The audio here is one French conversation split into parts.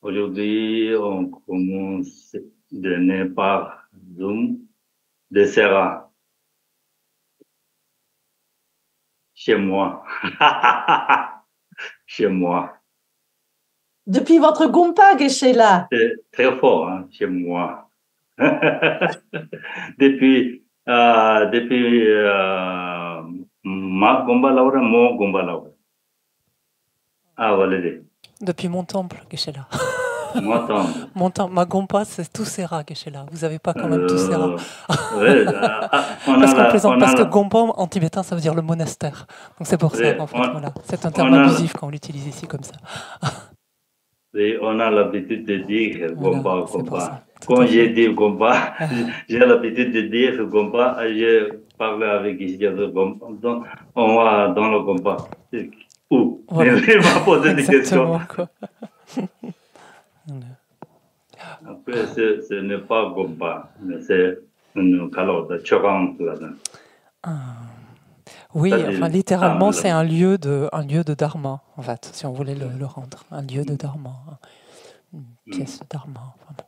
Aujourd'hui, on commence donner par Zoom de Serra chez moi. Chez moi. Depuis votre Gompa, Geshe-la. C'est très fort, hein, chez moi. depuis ma Gomba Laura, mon Gomba Laura. Ah, voilà. Depuis mon temple, Geshe-la. Mon temple. Mon temple, ma Gompa, c'est tout Serra, Geshe-la. Vous n'avez pas quand même tout Serra. Ouais, Parce qu'on plaisante, parce que Gompa en tibétain, ça veut dire le monastère. Donc c'est pour ça, en fait, voilà. C'est un terme abusif quand on l'utilise ici comme ça. Et on a l'habitude de dire Gompa, Gompa. Quand j'ai dit Gompa, j'ai l'habitude de dire Gompa. J'ai parlé avec Ishia de Gompa. Donc, on va dans le Gompa. Où voilà. Il m'a posé des questions. Quoi. Après, ce n'est pas Gompa, mais c'est une calotte de Chogang là-dedans. Oui, enfin, littéralement, c'est un lieu de dharma, en fait, si on voulait le rendre. Un lieu de dharma. Une pièce de dharma. Enfin, bon.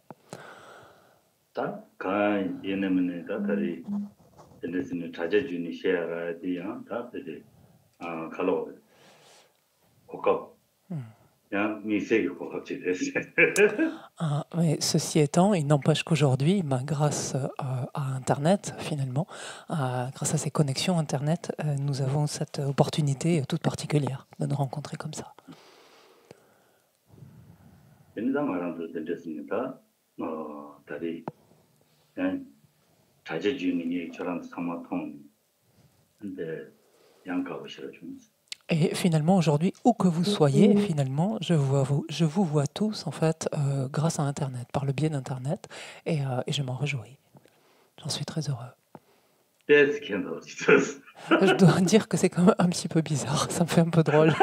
Quand il y a une minute, il y a une tragédie qui est mais ceci étant, il n'empêche qu'aujourd'hui, grâce à Internet, finalement, grâce à ces connexions Internet, nous avons cette opportunité toute particulière de nous rencontrer comme ça. Et finalement, aujourd'hui, où que vous soyez, finalement, je vous vois tous, en fait, grâce à Internet, par le biais d'Internet, et je m'en réjouis. J'en suis très heureux. Je dois dire que c'est quand même un petit peu bizarre, ça me fait un peu drôle.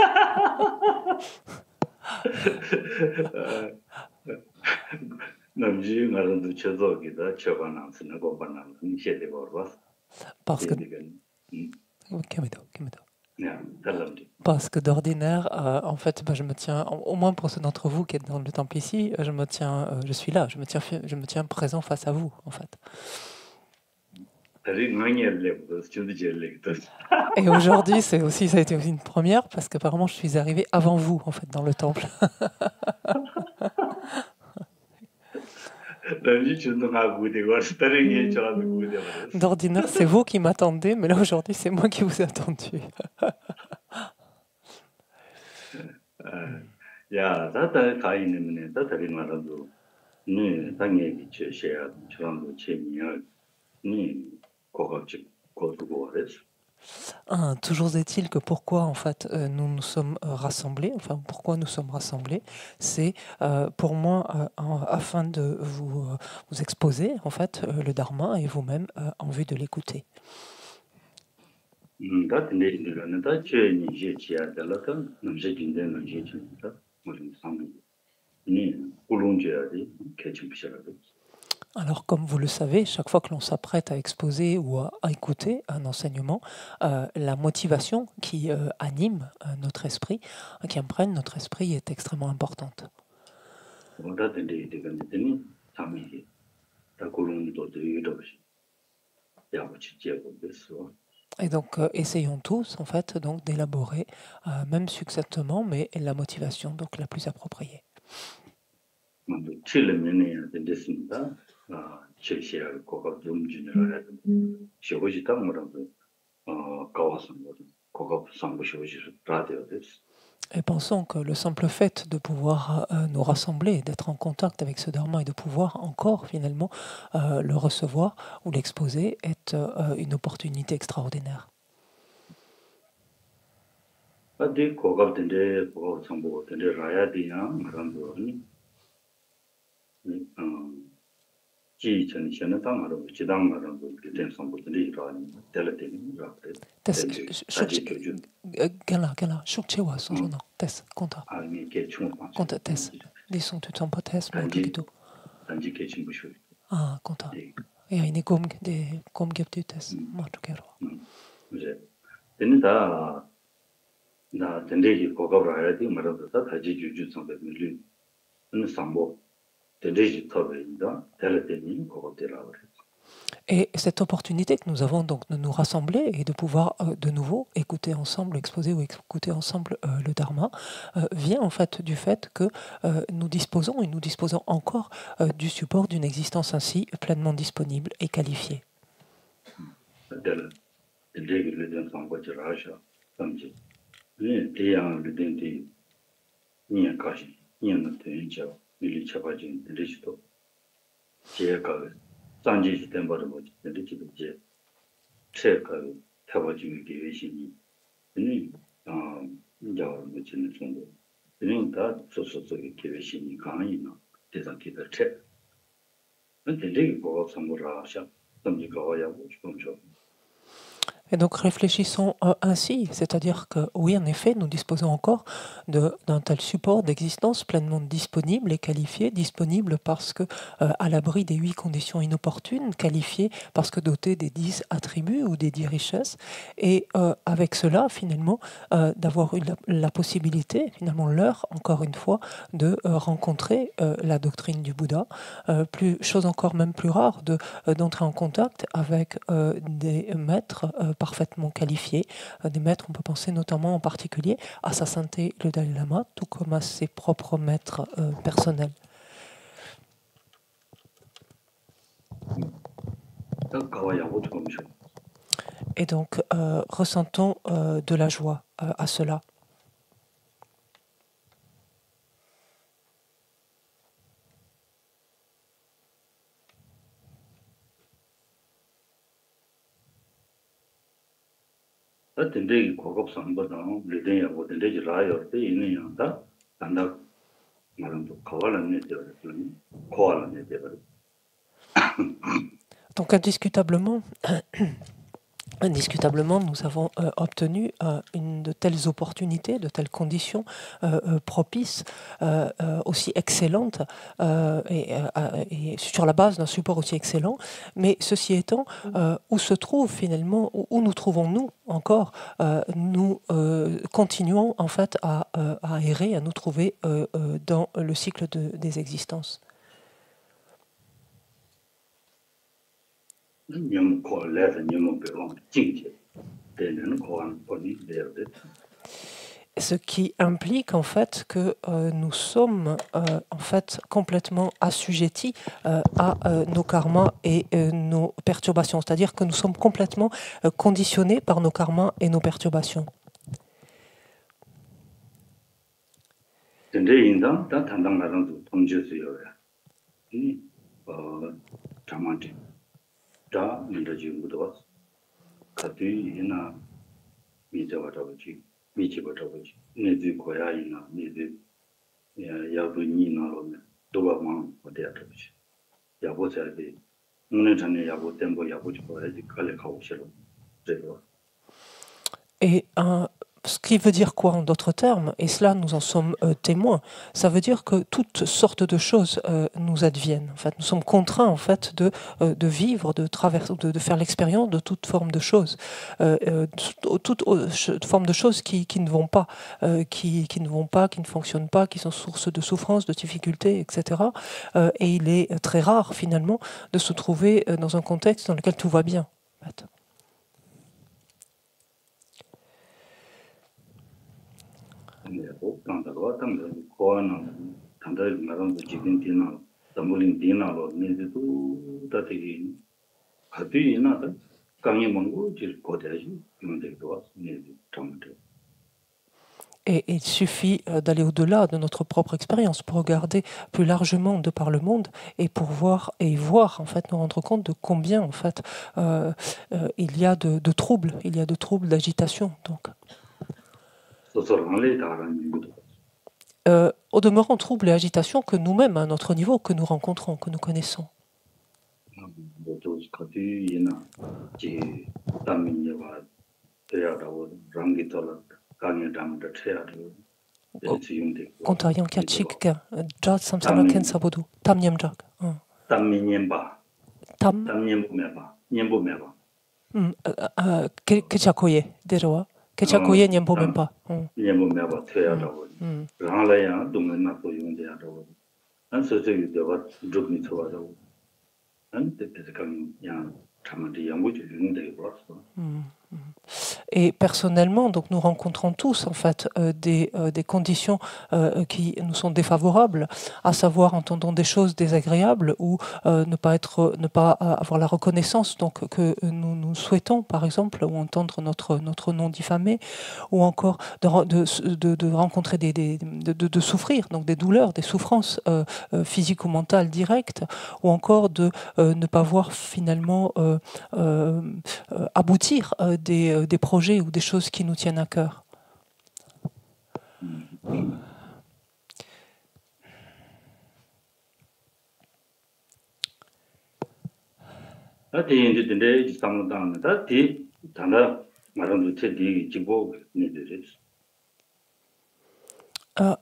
Parce que d'ordinaire, en fait, je me tiens, au moins pour ceux d'entre vous qui êtes dans le temple ici, je suis là, je me tiens présent face à vous, en fait. Et aujourd'hui, ça a été aussi une première, parce qu'apparemment, je suis arrivé avant vous, en fait, dans le temple. D'ordinaire, c'est vous qui m'attendez, mais là, aujourd'hui, c'est moi qui vous ai attendu. Toujours est-il que pourquoi en fait nous nous sommes rassemblés, enfin pourquoi nous sommes rassemblés, c'est pour moi afin de vous exposer en fait le dharma et vous-même en vue de l'écouter. Alors, comme vous le savez, chaque fois que l'on s'apprête à exposer ou à écouter un enseignement, la motivation qui anime notre esprit, qui imprègne notre esprit est extrêmement importante. Et donc, essayons tous, en fait, donc d'élaborer, même succinctement, mais la motivation donc la plus appropriée. Et pensons que le simple fait de pouvoir nous rassembler, d'être en contact avec ce dharma et de pouvoir encore finalement le recevoir ou l'exposer est une opportunité extraordinaire. 은 상보 대대지 터베인다 텔레테니 고고테라. Et cette opportunité que nous avons donc de nous rassembler et de pouvoir de nouveau écouter ensemble, exposer ou écouter ensemble le Dharma, vient en fait du fait que nous disposons et nous disposons encore du support d'une existence ainsi pleinement disponible et qualifiée. 산지 temporary 뭐지 이렇게 이제 체크 타버지기 계획이니 이 이제 뭐지는 정도 그냥 다 소소소기 계획이니 강이나 대상기들 체 근데 이게 뭐가 선물을 하셔 덤지가 와야 좀 Et donc réfléchissons ainsi, c'est-à-dire que oui, en effet, nous disposons encore d'un tel support d'existence pleinement disponible et qualifié, disponible parce que à l'abri des 8 conditions inopportunes, qualifié parce que doté des 10 attributs ou des 10 richesses, et avec cela, finalement, d'avoir eu la possibilité, finalement, encore une fois, de rencontrer la doctrine du Bouddha, chose encore même plus rare, d'entrer en contact avec des maîtres parfaitement qualifiés, des maîtres, on peut penser notamment en particulier à sa sainteté le Dalai Lama, tout comme à ses propres maîtres personnels. Et donc, ressentons de la joie à cela. Donc indiscutablement, nous avons obtenu de telles opportunités, de telles conditions propices, aussi excellentes, et sur la base d'un support aussi excellent. Mais ceci étant, où se trouve finalement, où nous trouvons-nous encore nous continuons en fait à errer, à nous trouver dans le cycle des existences. Ce qui implique en fait que nous sommes en fait complètement assujettis à nos karmas et nos perturbations, c'est-à-dire que nous sommes complètement conditionnés par nos karmas et nos perturbations. Et ce qui veut dire quoi en d'autres termes, et cela nous en sommes témoins, ça veut dire que toutes sortes de choses nous adviennent. En fait, nous sommes contraints en fait de vivre, de faire l'expérience de toute forme de choses, toute forme de choses qui ne vont pas, qui ne fonctionnent pas, qui sont source de souffrance, de difficultés, etc. Et il est très rare finalement de se trouver dans un contexte dans lequel tout va bien. En fait. Et il suffit d'aller au-delà de notre propre expérience pour regarder plus largement de par le monde et pour voir en fait, nous rendre compte de combien en fait il y a de troubles, d'agitation donc. Au demeurant troubles et agitations que nous-mêmes, à notre niveau, que nous rencontrons, que nous connaissons. Kontayan kachik jat samsara ken sabodu tam nyemjak. Tam nyemba. Tam nyemba. Nyembo meba. Kechakoye deroa. Kechakoye nyembo memba. Nyembo meba teyadawo. Ranglaya dunga nato yungde yadawo. 안 서서히 되어 좀 좋아하고 안 때때 그냥 참는데 양보지 있는데 벌써 Et personnellement, donc nous rencontrons tous en fait des conditions qui nous sont défavorables, à savoir entendant des choses désagréables ou ne pas avoir la reconnaissance donc que nous souhaitons, par exemple, ou entendre notre nom diffamé, ou encore de rencontrer de souffrir, donc des douleurs, des souffrances physiques ou mentales directes, ou encore de ne pas voir finalement aboutir des projets ou des choses qui nous tiennent à cœur.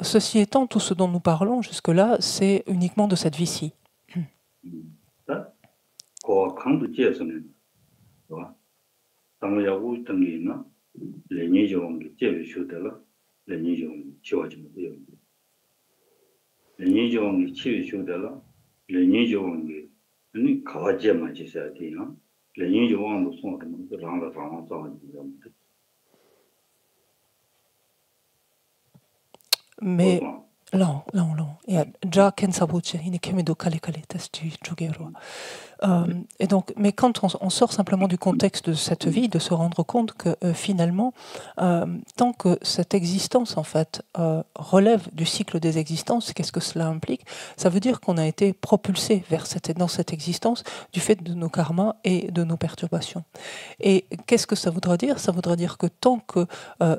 Ceci étant, tout ce dont nous parlons jusque-là, c'est uniquement de cette vie-ci. Mais non. Et già kensa voce, in kemedo kale testi jugero. Et donc, mais quand on sort simplement du contexte de cette vie, de se rendre compte que finalement, tant que cette existence en fait relève du cycle des existences, qu'est-ce que cela implique? Ça veut dire qu'on a été propulsé dans cette existence du fait de nos karmas et de nos perturbations. Et qu'est-ce que ça voudra dire? Ça voudra dire que tant que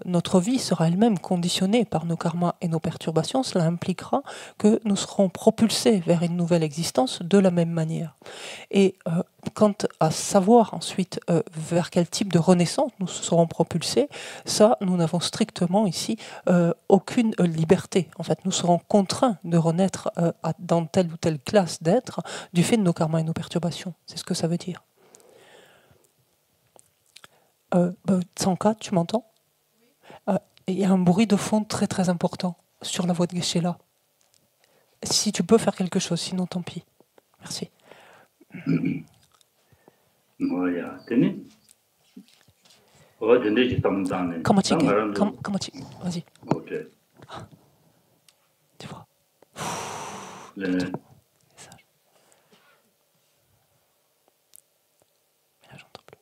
notre vie sera elle-même conditionnée par nos karmas et nos perturbations, cela impliquera que nous serons propulsés vers une nouvelle existence de la même manière. Et quant à savoir ensuite vers quel type de renaissance nous serons propulsés, ça, nous n'avons strictement ici aucune liberté. En fait, nous serons contraints de renaître dans telle ou telle classe d'être du fait de nos karmas et nos perturbations. C'est ce que ça veut dire. Tsanka, tu m'entends? Il y a un bruit de fond très très important sur la voix de Geshe-la. Si tu peux faire quelque chose, sinon tant pis. Merci. Vas-y. Ok. Tu vois. Mais là, j'entends plus.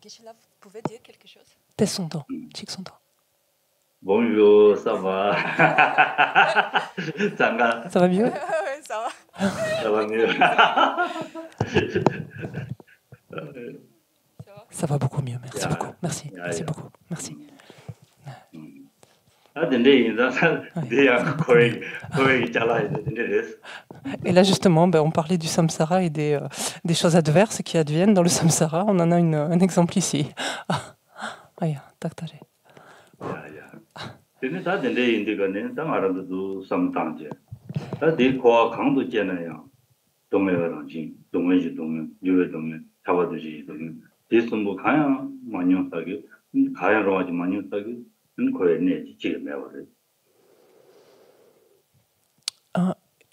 Geshe-la, vous pouvez dire quelque chose? Pèse son temps. Chic son temps. Bonjour, ça va? Ça va mieux? Ouais, ça va. Ça va mieux. Ça va beaucoup mieux, merci beaucoup. Merci beaucoup. Merci. Et là justement, on parlait du samsara et des choses adverses qui adviennent dans le samsara. On en a un exemple ici.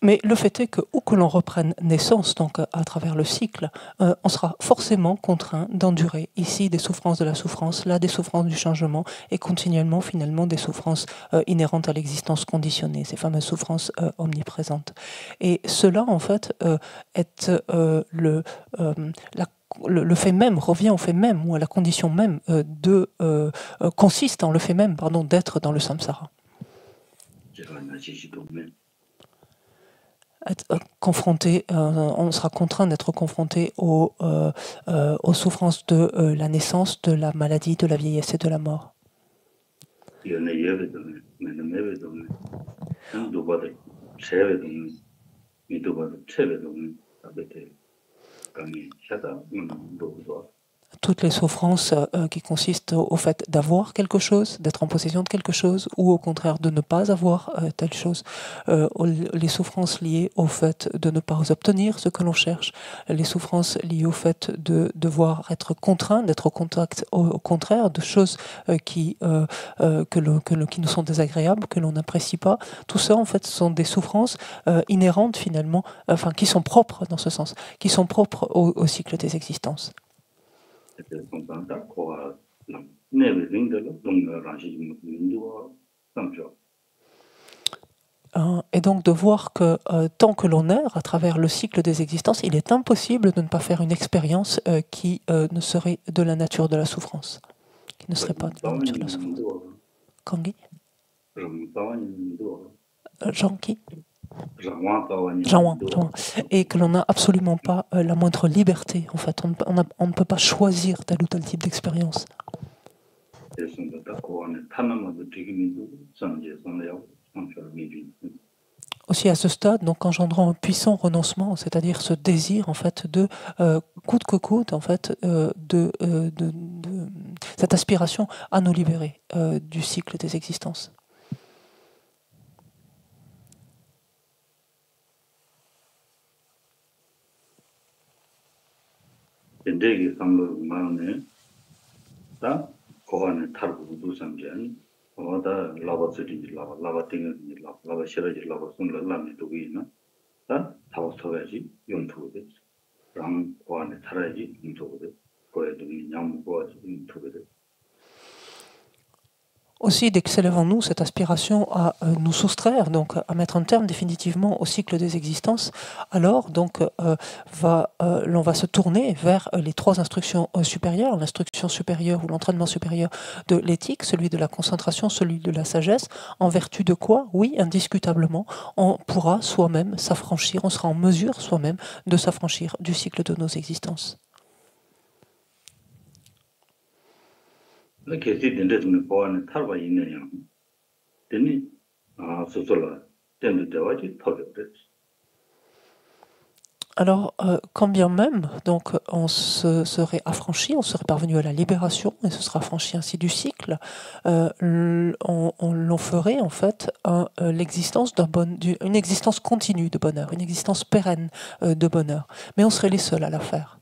Mais le fait est que où que l'on reprenne naissance, donc à travers le cycle, on sera forcément contraint d'endurer ici des souffrances de la souffrance, là des souffrances du changement, et continuellement finalement des souffrances inhérentes à l'existence conditionnée, ces fameuses souffrances omniprésentes. Et cela en fait est le fait même, revient au fait même, ou à la condition même consiste en le fait même, d'être dans le samsara. Être confronté, on sera contraint d'être confronté aux souffrances de la naissance, de la maladie, de la vieillesse et de la mort. toutes les souffrances qui consistent au fait d'avoir quelque chose, d'être en possession de quelque chose, ou au contraire de ne pas avoir telle chose. Les souffrances liées au fait de ne pas obtenir ce que l'on cherche, les souffrances liées au fait de devoir être contraint, d'être au contact au contraire de choses qui nous sont désagréables, que l'on n'apprécie pas. Tout ça, en fait, sont des souffrances inhérentes finalement, enfin qui sont propres dans ce sens, qui sont propres au cycle des existences. Et donc de voir que tant que l'on erre à travers le cycle des existences, il est impossible de ne pas faire une expérience qui ne serait de la nature de la souffrance, qui ne serait pas de la nature de la souffrance. Kangi Jean qui Jean, et que l'on n'a absolument pas la moindre liberté, en fait. On ne peut pas choisir tel ou tel type d'expérience. Aussi à ce stade, donc engendrant un puissant renoncement, c'est-à-dire ce désir en fait de coûte que coûte en fait de cette aspiration à nous libérer du cycle des existences. Aussi, dès que s'élève en nous cette aspiration à nous soustraire, donc à mettre un terme définitivement au cycle des existences, alors donc l'on va se tourner vers les trois instructions supérieures, l'instruction supérieure ou l'entraînement supérieur de l'éthique, celui de la concentration, celui de la sagesse, en vertu de quoi, oui, indiscutablement, on pourra soi-même s'affranchir, on sera en mesure soi-même de s'affranchir du cycle de nos existences. Alors, quand bien même, donc, on se serait affranchi, on serait parvenu à la libération, et ce sera affranchi ainsi du cycle, l'on ferait en fait l'existence une existence continue de bonheur, une existence pérenne de bonheur. Mais on serait les seuls à la faire.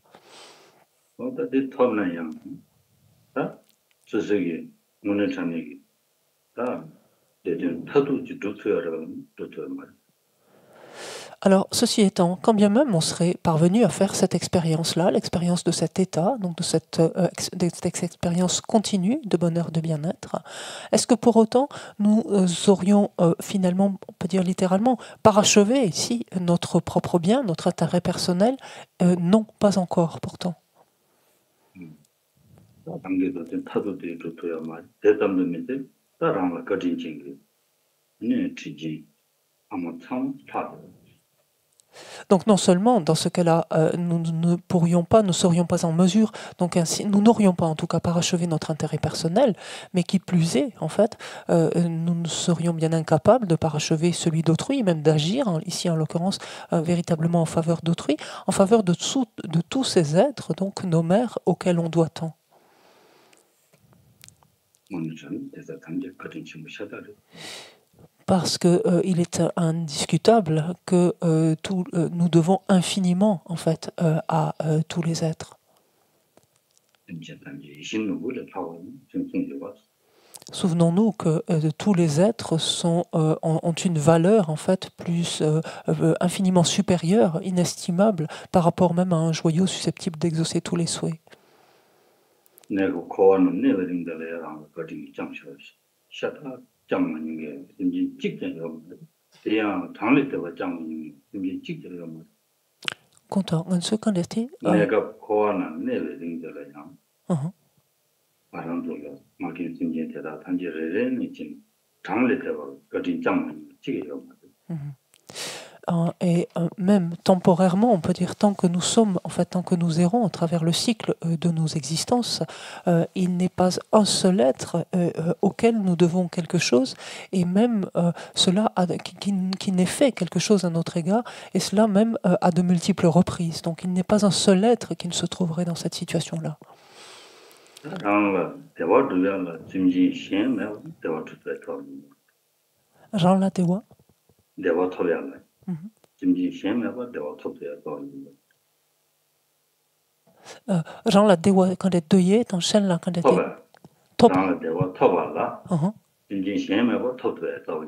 Alors, ceci étant, quand bien même on serait parvenu à faire cette expérience-là, l'expérience de cet état, donc de cette expérience continue de bonheur, de bien-être, est-ce que pour autant nous aurions finalement, on peut dire littéralement, parachevé ici notre propre bien, notre intérêt personnel? Non, pas encore pourtant. Donc non seulement dans ce cas-là, nous ne serions pas en mesure, donc ainsi, nous n'aurions pas en tout cas parachevé notre intérêt personnel, mais qui plus est, en fait, nous serions bien incapables de parachever celui d'autrui, même d'agir, ici en l'occurrence, véritablement en faveur d'autrui, en faveur de tous ces êtres, donc nos mères auxquels on doit tant. Parce qu'il est indiscutable que nous devons infiniment en fait à tous les êtres. Souvenons-nous que tous les êtres ont une valeur en fait plus infiniment supérieure, inestimable, par rapport même à un joyau susceptible d'exaucer tous les souhaits. Content, un second été. Et même temporairement, on peut dire tant que nous sommes, en fait, tant que nous errons à travers le cycle de nos existences, il n'est pas un seul être auquel nous devons quelque chose, et même cela qui n'ait fait quelque chose à notre égard, et cela même à de multiples reprises. Donc il n'est pas un seul être qui ne se trouverait dans cette situation-là. là, 대화 두야라 짐지 셴매 대화 투대 더 Jean la dewa. 대화 토야라 Mhm. 짐지 셴매가 대화 투대 더 Jean la dewa quand est deuillé, dans Shen la quand est 토바 top. 랑 대화 토바라 Mhm. 짐지 셴매가 투대 더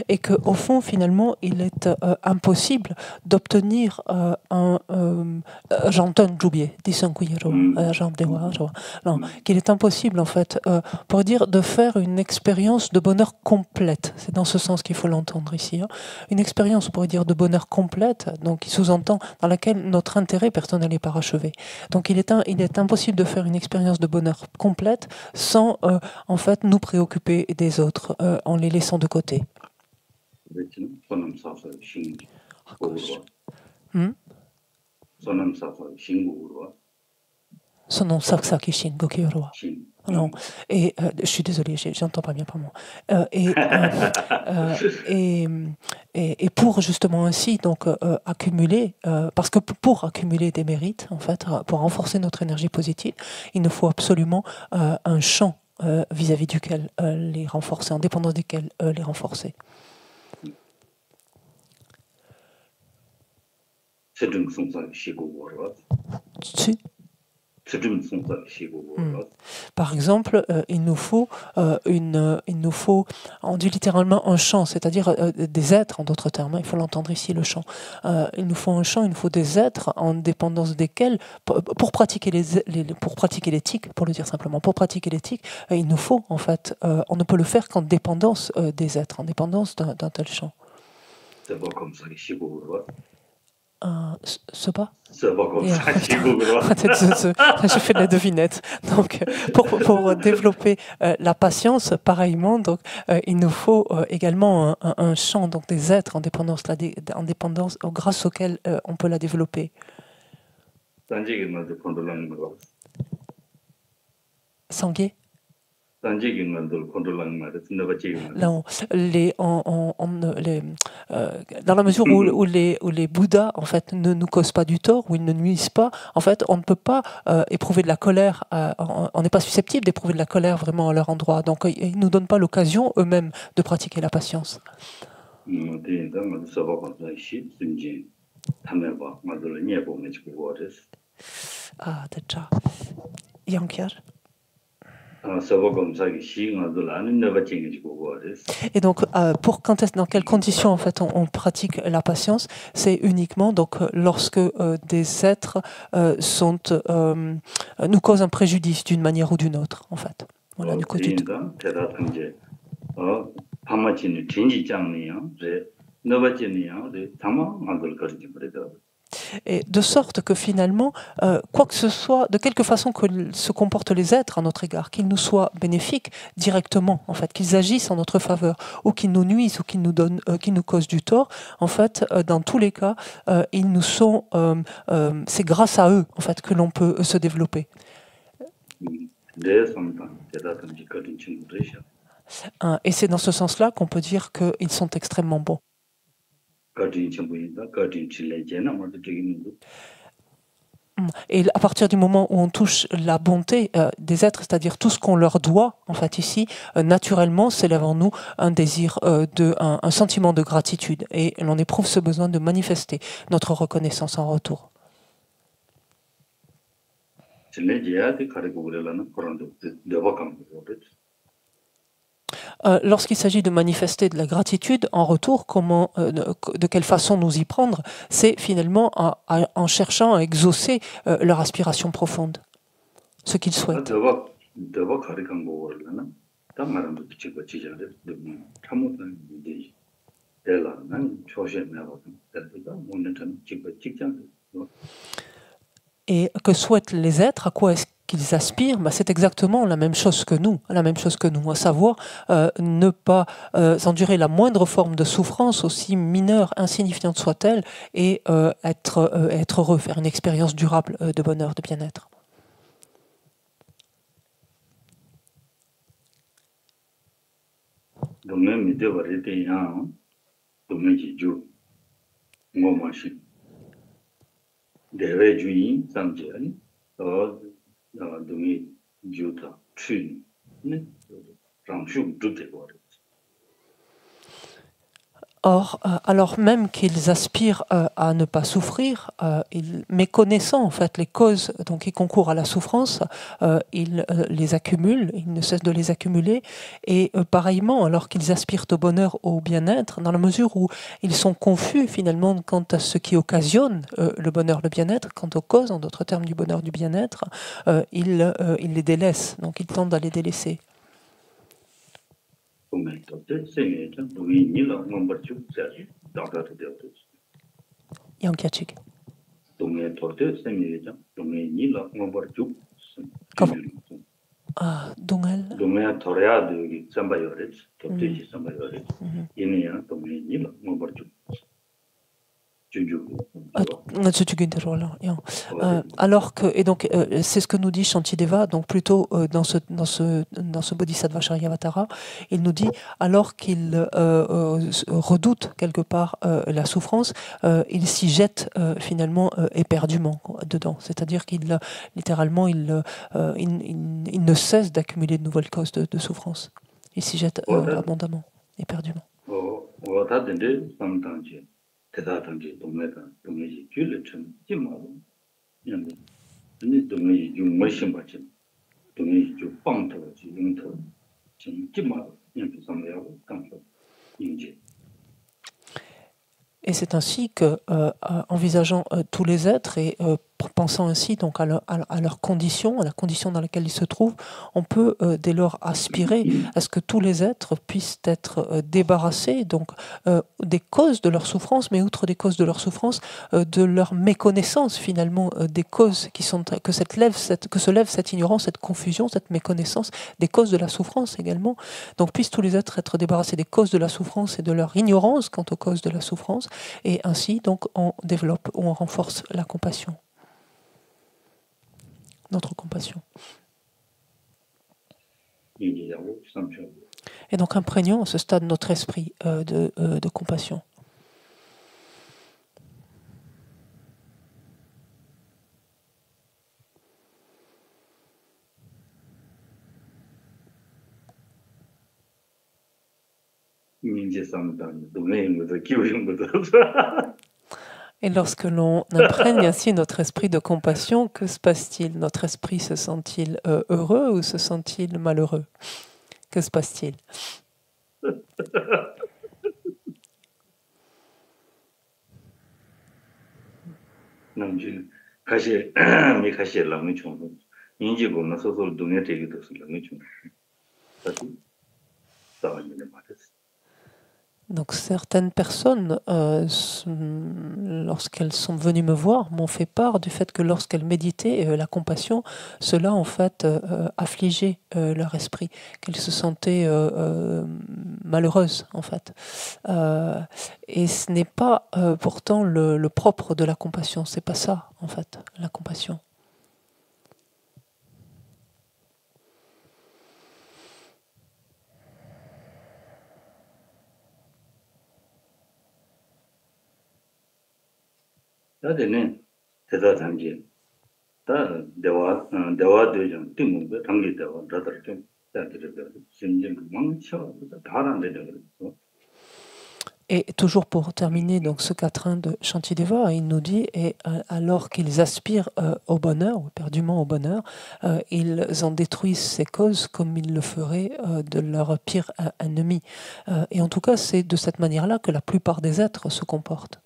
Et qu'au fond, finalement, il est impossible d'obtenir j'entends Djoubier, non, qu'il est impossible, en fait, pour dire de faire une expérience de bonheur complète. C'est dans ce sens qu'il faut l'entendre ici. Hein. Une expérience, on pourrait dire, de bonheur complète, donc qui sous-entend dans laquelle notre intérêt personnel n'est pas parachevé. Donc il est impossible de faire une expérience de bonheur complète sans, en fait, nous préoccuper des autres, en les laissant de côté. Son nom Saksaki Shin Gokiyorwa. Non, et je suis désolée, j'entends pas bien par moi. Et pour justement ainsi donc accumuler, parce que pour accumuler des mérites, en fait, pour renforcer notre énergie positive, il nous faut absolument un champ vis-à-vis duquel les renforcer, en dépendance desquels les renforcer. Par exemple, il nous faut, on dit littéralement un champ, c'est-à-dire des êtres, en d'autres termes, il faut l'entendre ici, le champ. Il nous faut un champ, il nous faut des êtres en dépendance desquels, pour pratiquer l'éthique, pour le dire simplement, pour pratiquer l'éthique, il nous faut, en fait, on ne peut le faire qu'en dépendance des êtres, en dépendance d'un tel champ. C'est pas comme ça, c'est pas je fais de la devinette. Donc, pour développer la patience, pareillement, donc, il nous faut également un champ, donc des êtres en dépendance grâce auquel on peut la développer. Sangué. Là, dans la mesure où les Bouddhas en fait ne nous causent pas du tort, où ils ne nuisent pas, en fait, on ne peut pas éprouver de la colère. On n'est pas susceptible d'éprouver de la colère vraiment à leur endroit. Donc, ils nous donnent pas l'occasion eux-mêmes de pratiquer la patience. Ah, déjà. Yankiar. Et donc, dans quelles conditions en fait on pratique la patience, c'est uniquement donc lorsque des êtres nous causent un préjudice d'une manière ou d'une autre, en fait. Voilà, du coup, et de sorte que finalement, quoi que ce soit, de quelque façon que se comportent les êtres à notre égard, qu'ils nous soient bénéfiques directement, en fait, qu'ils agissent en notre faveur, ou qu'ils nous nuisent, ou qu'ils nous causent du tort, en fait, dans tous les cas, ils nous sont, c'est grâce à eux, en fait, que l'on peut se développer. Et c'est dans ce sens-là qu'on peut dire qu'ils sont extrêmement bons. Et à partir du moment où on touche la bonté des êtres, c'est-à-dire tout ce qu'on leur doit, en fait ici, naturellement s'élève en nous un désir, un sentiment de gratitude, et l'on éprouve ce besoin de manifester notre reconnaissance en retour. Lorsqu'il s'agit de manifester de la gratitude en retour, de quelle façon nous y prendre, c'est finalement en cherchant à exaucer leur aspiration profonde, ce qu'ils souhaitent. Et que souhaitent les êtres, à quoi est-ce qu'ils aspirent, c'est exactement la même chose que nous, à savoir ne pas endurer la moindre forme de souffrance, aussi mineure, insignifiante soit-elle, et être heureux, faire une expérience durable de bonheur, de bien-être. juta, tune, ramshu, jute, Or, alors même qu'ils aspirent à ne pas souffrir, méconnaissant en fait les causes donc, qui concourent à la souffrance, ils les accumulent, ils ne cessent de les accumuler, et pareillement, alors qu'ils aspirent au bonheur, au bien-être, dans la mesure où ils sont confus finalement quant à ce qui occasionne le bonheur, le bien-être, quant aux causes, en d'autres termes, du bonheur, du bien-être, ils les délaissent, donc ils tendent à les délaisser. Yankiachik. Ah, Dongel. Dongel Torea de Sambayoret, Topteji Sambayoret, Inia, Domini, Mombarju. Alors que, et donc c'est ce que nous dit Shantideva, donc plutôt dans ce Bodhisattva Charyavatara, il nous dit alors qu'il redoute quelque part la souffrance, il s'y jette finalement éperdument dedans. C'est-à-dire qu'il littéralement il ne cesse d'accumuler de nouvelles causes de souffrance. Il s'y jette abondamment, éperdument. 대다단지 동네지 줄을 좀 찜하고 그냥 근데 동네지 좀 멋있는 거지 동네지 좀 빵터지 용터 좀 찜하고 그냥 비상하고 깜짝 인지. Et c'est ainsi que, envisageant tous les êtres et pensant ainsi donc à leurs conditions, à la condition dans laquelle ils se trouvent, on peut dès lors aspirer à ce que tous les êtres puissent être débarrassés donc des causes de leur souffrance, mais outre des causes de leur souffrance, de leur méconnaissance finalement des causes qui sont que se lève cette ignorance, cette confusion, cette méconnaissance des causes de la souffrance également. Donc puissent tous les êtres être débarrassés des causes de la souffrance et de leur ignorance quant aux causes de la souffrance. Et ainsi, donc, on développe ou on renforce la compassion, notre compassion. Et donc, imprégnons à ce stade notre esprit de compassion. Et lorsque l'on imprègne ainsi notre esprit de compassion, que se passe-t-il? Notre esprit se sent-il heureux ou se sent-il malheureux? Que se passe-t-il? Donc certaines personnes, lorsqu'elles sont venues me voir, m'ont fait part du fait que lorsqu'elles méditaient la compassion, cela en fait affligeait leur esprit, qu'elles se sentaient malheureuses en fait. Et ce n'est pas pourtant le propre de la compassion, c'est pas ça en fait, la compassion. 다되네 대다단지 다 대화 되죠 등문도 당기다고 다들 좀 다들어도 심지어 망쳐 다안 되죠 그래서. Et toujours pour terminer donc ce quatrain de Shantideva, il nous dit, et alors qu'ils aspirent au bonheur, ou éperdument au bonheur, ils en détruisent ces causes comme ils le feraient de leur pire ennemi. Et en tout cas, c'est de cette manière-là que la plupart des êtres se comportent.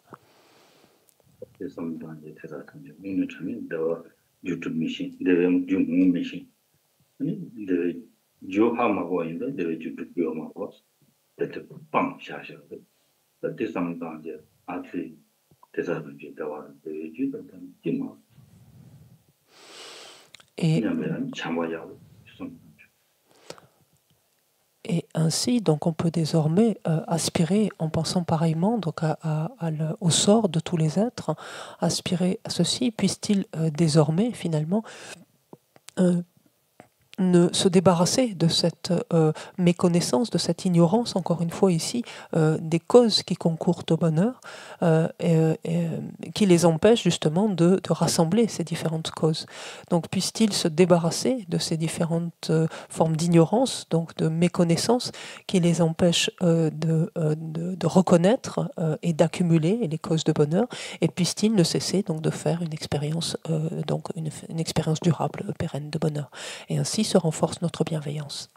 Et ainsi, donc, on peut désormais aspirer, en pensant pareillement donc au sort de tous les êtres, aspirer à ceci, puisse-t-il désormais, finalement, se débarrasser de cette méconnaissance, de cette ignorance, encore une fois ici, des causes qui concourent au bonheur, qui les empêchent justement de rassembler ces différentes causes. Donc puisse-t-il se débarrasser de ces différentes formes d'ignorance, donc de méconnaissance, qui les empêchent de reconnaître et d'accumuler les causes de bonheur, et puisse-t-il ne cesser donc de faire une expérience, donc une expérience durable, pérenne de bonheur. Et ainsi se renforce notre bienveillance.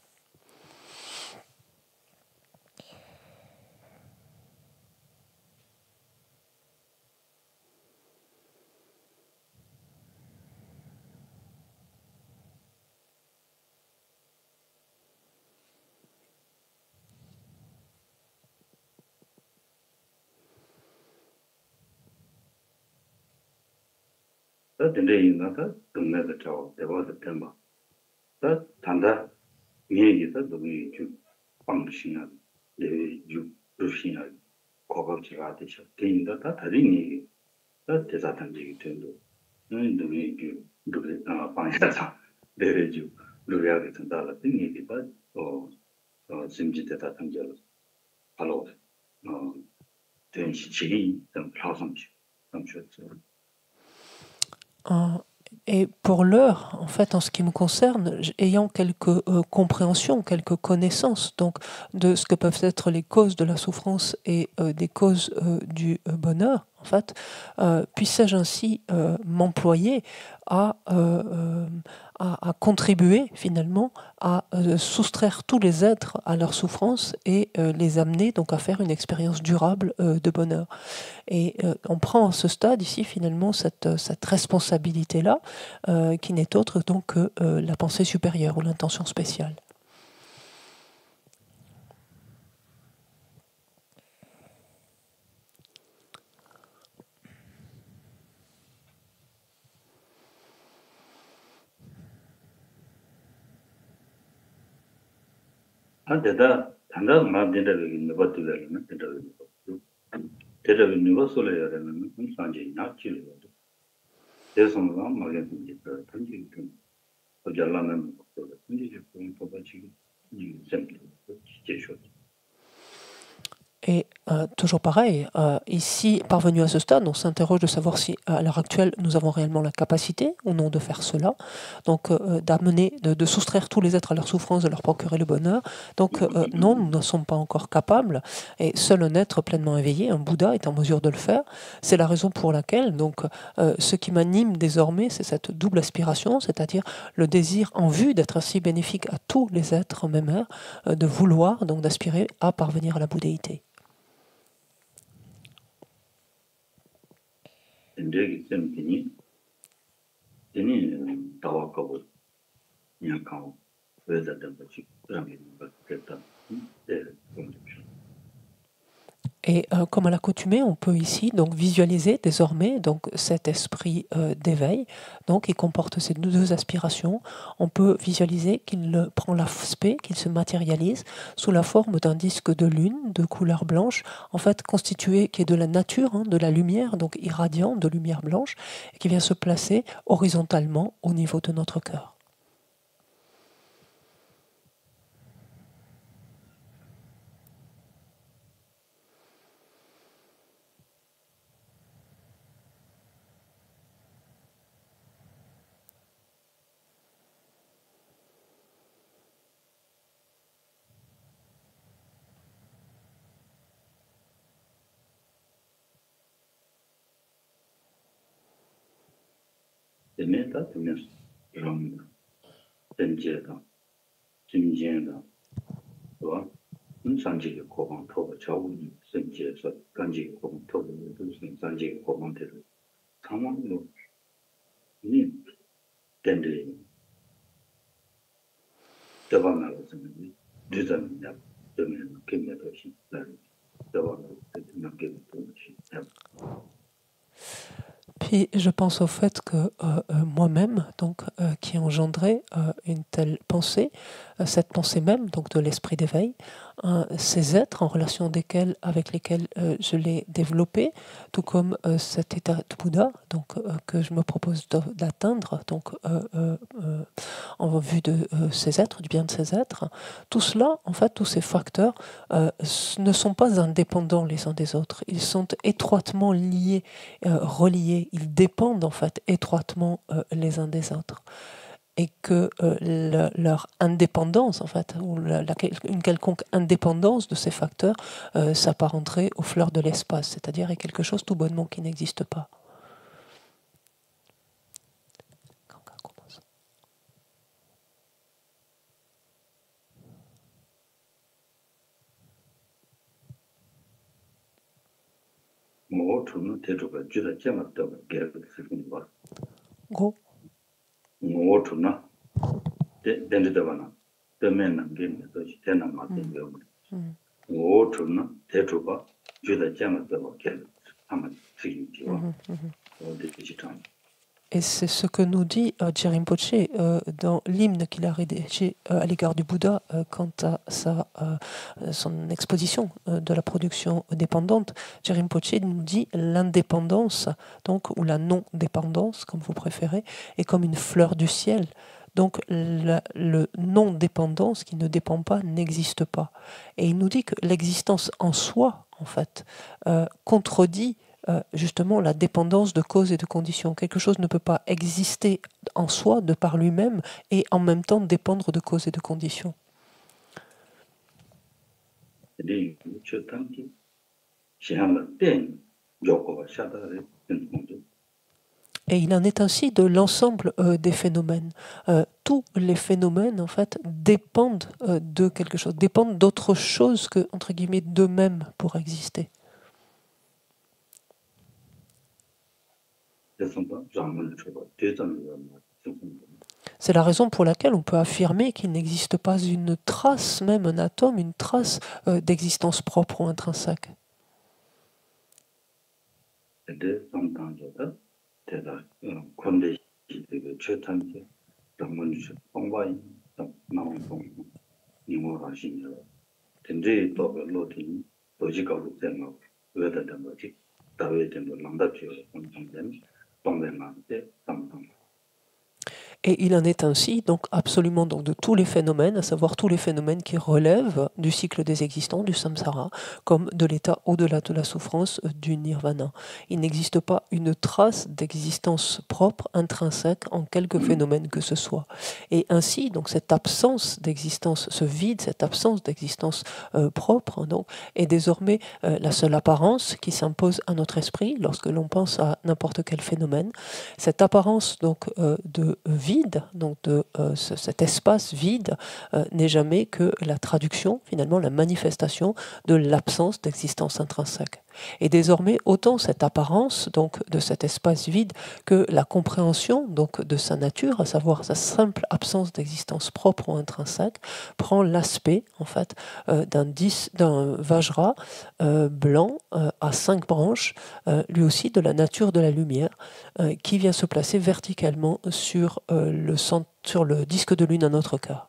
다 된대인가다 동네가 저 대화도 된다. 다 단다 얘기도 너무 좀 방식이나 내주 루시나 고급지가 되셔. 개인도 다 다른 얘기. 다 대사단 얘기 된도. 너무 그 방향상 내주 루야게 된다라 등 얘기가 심지대다 단계로 바로 된 시기 좀 플라상식 감추었죠. Et pour l'heure, en fait, en ce qui me concerne, ayant quelques compréhensions, quelques connaissances donc de ce que peuvent être les causes de la souffrance et des causes du bonheur, en fait, puisse-je ainsi m'employer à contribuer finalement à soustraire tous les êtres à leur souffrance et les amener donc à faire une expérience durable de bonheur. Et on prend à ce stade ici finalement cette responsabilité-là, qui n'est autre donc que la pensée supérieure ou l'intention spéciale. 한데다 단단 마음대로 누버들려면 대답이 누버서려야 되는 상황이 나지를 그래서 막에 이제 단지 좀 어jal라는 것도 이제 좀 뽑아지기 좀 제쇼. Et toujours pareil, ici, parvenu à ce stade, on s'interroge de savoir si, à l'heure actuelle, nous avons réellement la capacité ou non de faire cela. Donc, d'amener, de soustraire tous les êtres à leur souffrance, de leur procurer le bonheur. Donc, non, nous n'en sommes pas encore capables. Et seul un être pleinement éveillé, un Bouddha, est en mesure de le faire. C'est la raison pour laquelle, donc, ce qui m'anime désormais, c'est cette double aspiration, c'est-à-dire le désir en vue d'être ainsi bénéfique à tous les êtres mêmes, de vouloir, donc, d'aspirer à parvenir à la bouddhéité. 근데 쌤이 되니 다와가고 약간 왜자든 같이 그런 게 그랬다. 네. Et comme à l'accoutumée, on peut ici donc visualiser désormais donc cet esprit d'éveil, donc qui comporte ces deux aspirations. On peut visualiser qu'il prend l'aspect, qu'il se matérialise sous la forme d'un disque de lune de couleur blanche, en fait constitué qui est de la nature, de la lumière, donc irradiant de lumière blanche, et qui vient se placer horizontalement au niveau de notre cœur. 데메다 되면서 그런 된제다 김제다 또 산지의 고방토가 저우니 선지에서 간지의 고방토를 무슨 산지의 고방토를 상황으로 이 된데 대방하고 있는 düzenler dönemin kıymetli devam etmek Puis je pense au fait que moi-même, donc, qui ai engendré une telle pensée, cette pensée même, donc de l'esprit d'éveil, ces êtres en relation avec lesquels je l'ai développé, tout comme cet état de Bouddha, donc que je me propose d'atteindre, donc en vue de ces êtres, du bien de ces êtres. Tout cela, en fait, tous ces facteurs ne sont pas indépendants les uns des autres. Ils sont étroitement liés, reliés. Ils dépendent en fait étroitement les uns des autres. Et que leur indépendance, en fait, ou une quelconque indépendance de ces facteurs s'apparenterait aux fleurs de l'espace, c'est-à-dire est quelque chose tout bonnement qui n'existe pas. Go. Et c'est ce que nous dit Je Rinpoche dans l'hymne qu'il a rédigé à l'égard du Bouddha quant à son exposition de la production dépendante. Je Rinpoche nous dit l'indépendance, donc, ou la non-dépendance, comme vous préférez, est comme une fleur du ciel. Donc le non-dépendance qui ne dépend pas n'existe pas. Et il nous dit que l'existence en soi, en fait, contredit justement la dépendance de causes et de conditions. Quelque chose ne peut pas exister en soi, de par lui-même, et en même temps dépendre de causes et de conditions. Et il en est ainsi de l'ensemble des phénomènes. Tous les phénomènes, en fait, dépendent de quelque chose, dépendent d'autre chose que, entre guillemets, d'eux-mêmes pour exister. C'est la raison pour laquelle on peut affirmer qu'il n'existe pas une trace, même un atome, une trace d'existence propre ou intrinsèque. Et il en est ainsi, donc absolument donc, de tous les phénomènes, à savoir tous les phénomènes qui relèvent du cycle des existants, du samsara, comme de l'état au-delà de la souffrance du nirvana. Il n'existe pas une trace d'existence propre, intrinsèque, en quelque phénomène que ce soit. Et ainsi, donc cette absence d'existence, ce vide, cette absence d'existence propre, donc, est désormais la seule apparence qui s'impose à notre esprit lorsque l'on pense à n'importe quel phénomène. Cette apparence donc de vide, donc de cet espace vide, n'est jamais que la traduction, finalement la manifestation de l'absence d'existence intrinsèque. Et désormais, autant cette apparence donc de cet espace vide que la compréhension donc de sa nature, à savoir sa simple absence d'existence propre ou intrinsèque, prend l'aspect en fait d'un vajra blanc à 5 branches, lui aussi de la nature de la lumière, qui vient se placer verticalement sur le disque de lune à notre cœur.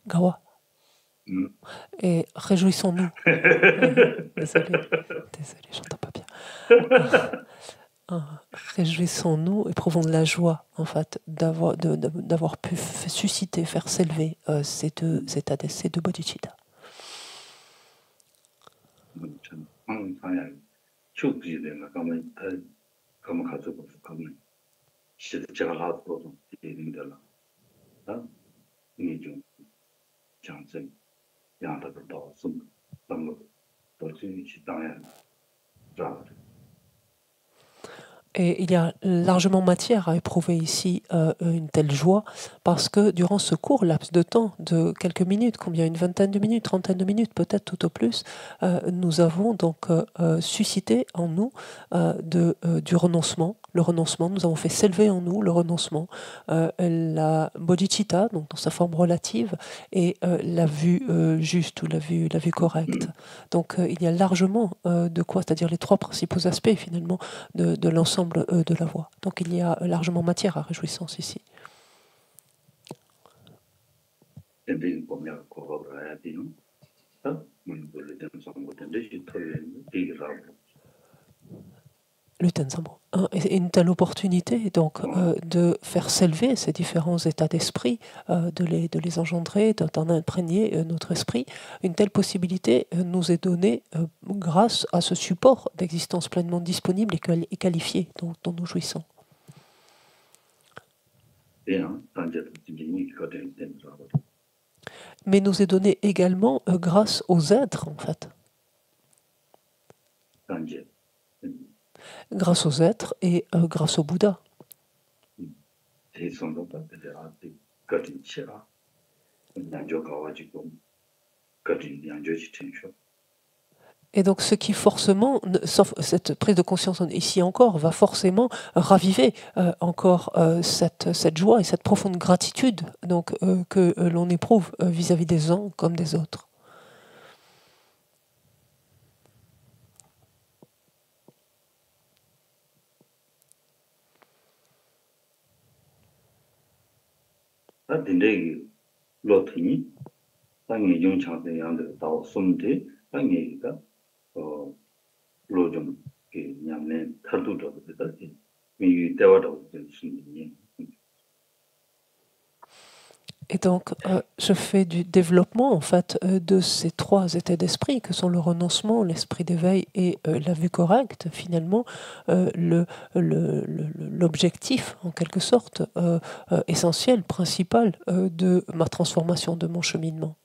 Gawa. Et réjouissons-nous. Désolé, j'entends pas bien. Réjouissons-nous, éprouvons de la joie, en fait, d'avoir pu susciter, faire s'élever ces deux bodhicitta. Et il y a largement matière à éprouver ici une telle joie, parce que durant ce court laps de temps de quelques minutes, combien, une vingtaine de minutes, trentaine de minutes, peut-être tout au plus, nous avons donc suscité en nous du renoncement. Le renoncement, nous avons fait s'élever en nous le renoncement, la bodhicitta, donc dans sa forme relative, et la vue juste ou la vue correcte. Donc il y a largement de quoi, c'est-à-dire les trois principaux aspects finalement de l'ensemble de la voie. Donc il y a largement matière à réjouissance ici. Le Tenzambo. Et une telle opportunité donc de faire s'élever ces différents états d'esprit, de les engendrer, d'en imprégner notre esprit. Une telle possibilité nous est donnée grâce à ce support d'existence pleinement disponible et qualifié dont nous jouissons. Mais nous est donné également grâce aux êtres, en fait. Grâce aux êtres et grâce au Bouddha. Et donc ce qui forcément, sauf cette prise de conscience ici encore, va forcément raviver encore cette joie et cette profonde gratitude donc, que l'on éprouve vis-à-vis des uns comme des autres. Et donc, je fais du développement en fait de ces trois états d'esprit que sont le renoncement, l'esprit d'éveil et la vue correcte. Finalement, l'objectif, en quelque sorte, essentiel, principal de ma transformation, de mon cheminement.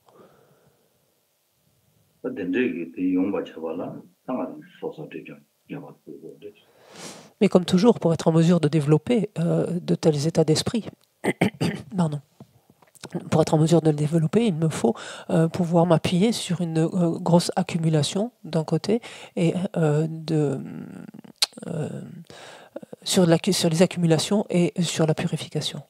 Mais comme toujours, pour être en mesure de développer de tels états d'esprit, pardon. Pour être en mesure de le développer, il me faut pouvoir m'appuyer sur une grosse accumulation d'un côté et sur les accumulations et sur la purification.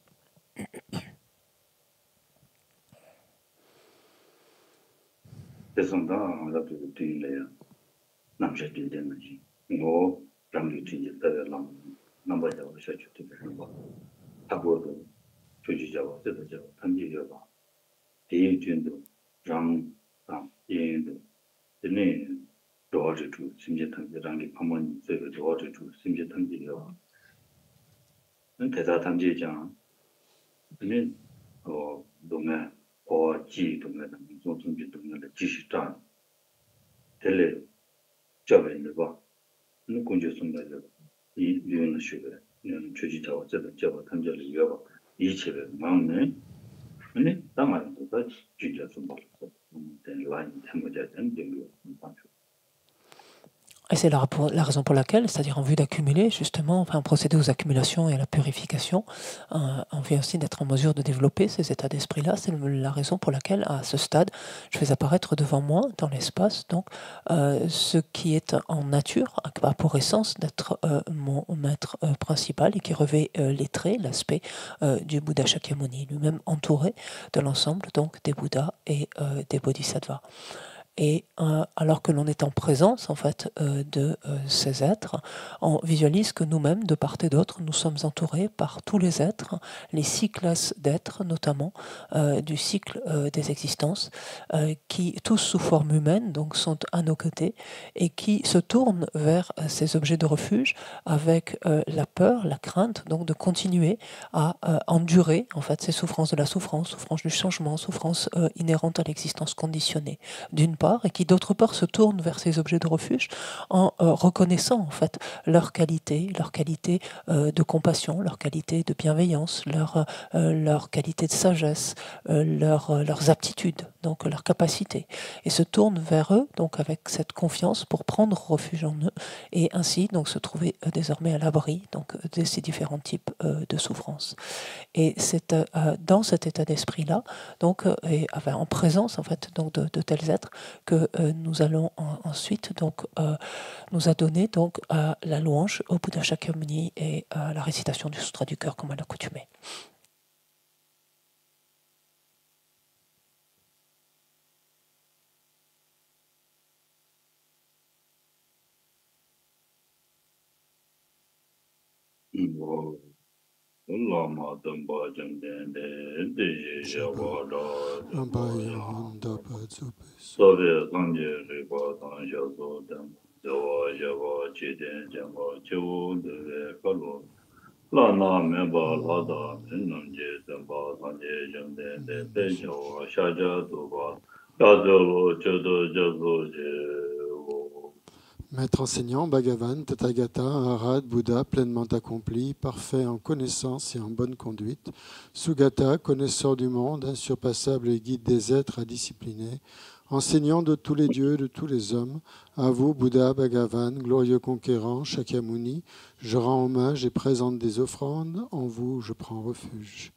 Et c'est la raison pour laquelle, c'est-à-dire en vue d'accumuler, justement, enfin, procéder aux accumulations et à la purification, en vue aussi d'être en mesure de développer ces états d'esprit-là. C'est la raison pour laquelle, à ce stade, je fais apparaître devant moi, dans l'espace, donc, ce qui est en nature, a pour essence d'être mon maître principal et qui revêt les traits, l'aspect du Bouddha Shakyamuni, lui-même entouré de l'ensemble donc des Bouddhas et des Bodhisattvas. Et alors que l'on est en présence en fait de ces êtres, on visualise que nous-mêmes, de part et d'autre, nous sommes entourés par tous les êtres, les 6 classes d'êtres notamment, du cycle des existences, qui tous sous forme humaine donc sont à nos côtés et qui se tournent vers ces objets de refuge avec la peur, la crainte donc de continuer à endurer en fait ces souffrances de la souffrance, souffrance du changement, souffrance inhérente à l'existence conditionnée, d'une part, et qui d'autre part se tournent vers ces objets de refuge en reconnaissant en fait leur qualité de compassion, leur qualité de bienveillance, leur qualité de sagesse, leurs aptitudes donc leur capacité, et se tournent vers eux, donc avec cette confiance pour prendre refuge en eux, et ainsi donc se trouver désormais à l'abri donc de ces différents types de souffrances. Et c'est dans cet état d'esprit-là, donc, et en présence en fait donc de tels êtres, que nous allons ensuite donc nous adonner donc à la louange au Bouddha Shakyamuni et à la récitation du Sutra du cœur comme à l'accoutumée. Lama Damba Jamden, the Yavara, Soviet Sanjay Ripa Tansha Sodan, Java Java Chiden Jamba Chu, the Kalu, Lana Memba Lada, Namje Damba Sanjay Jamden, the Tejo, Shaja Duba, Yadolo, Chodo Jazo, Maître enseignant, Bhagavan, Tathagata, Arhat, Bouddha, pleinement accompli, parfait en connaissance et en bonne conduite, Sugata, connaisseur du monde, insurpassable et guide des êtres à discipliner, enseignant de tous les dieux, de tous les hommes, à vous, Bouddha, Bhagavan, glorieux conquérant, Shakyamuni, je rends hommage et présente des offrandes, en vous je prends refuge.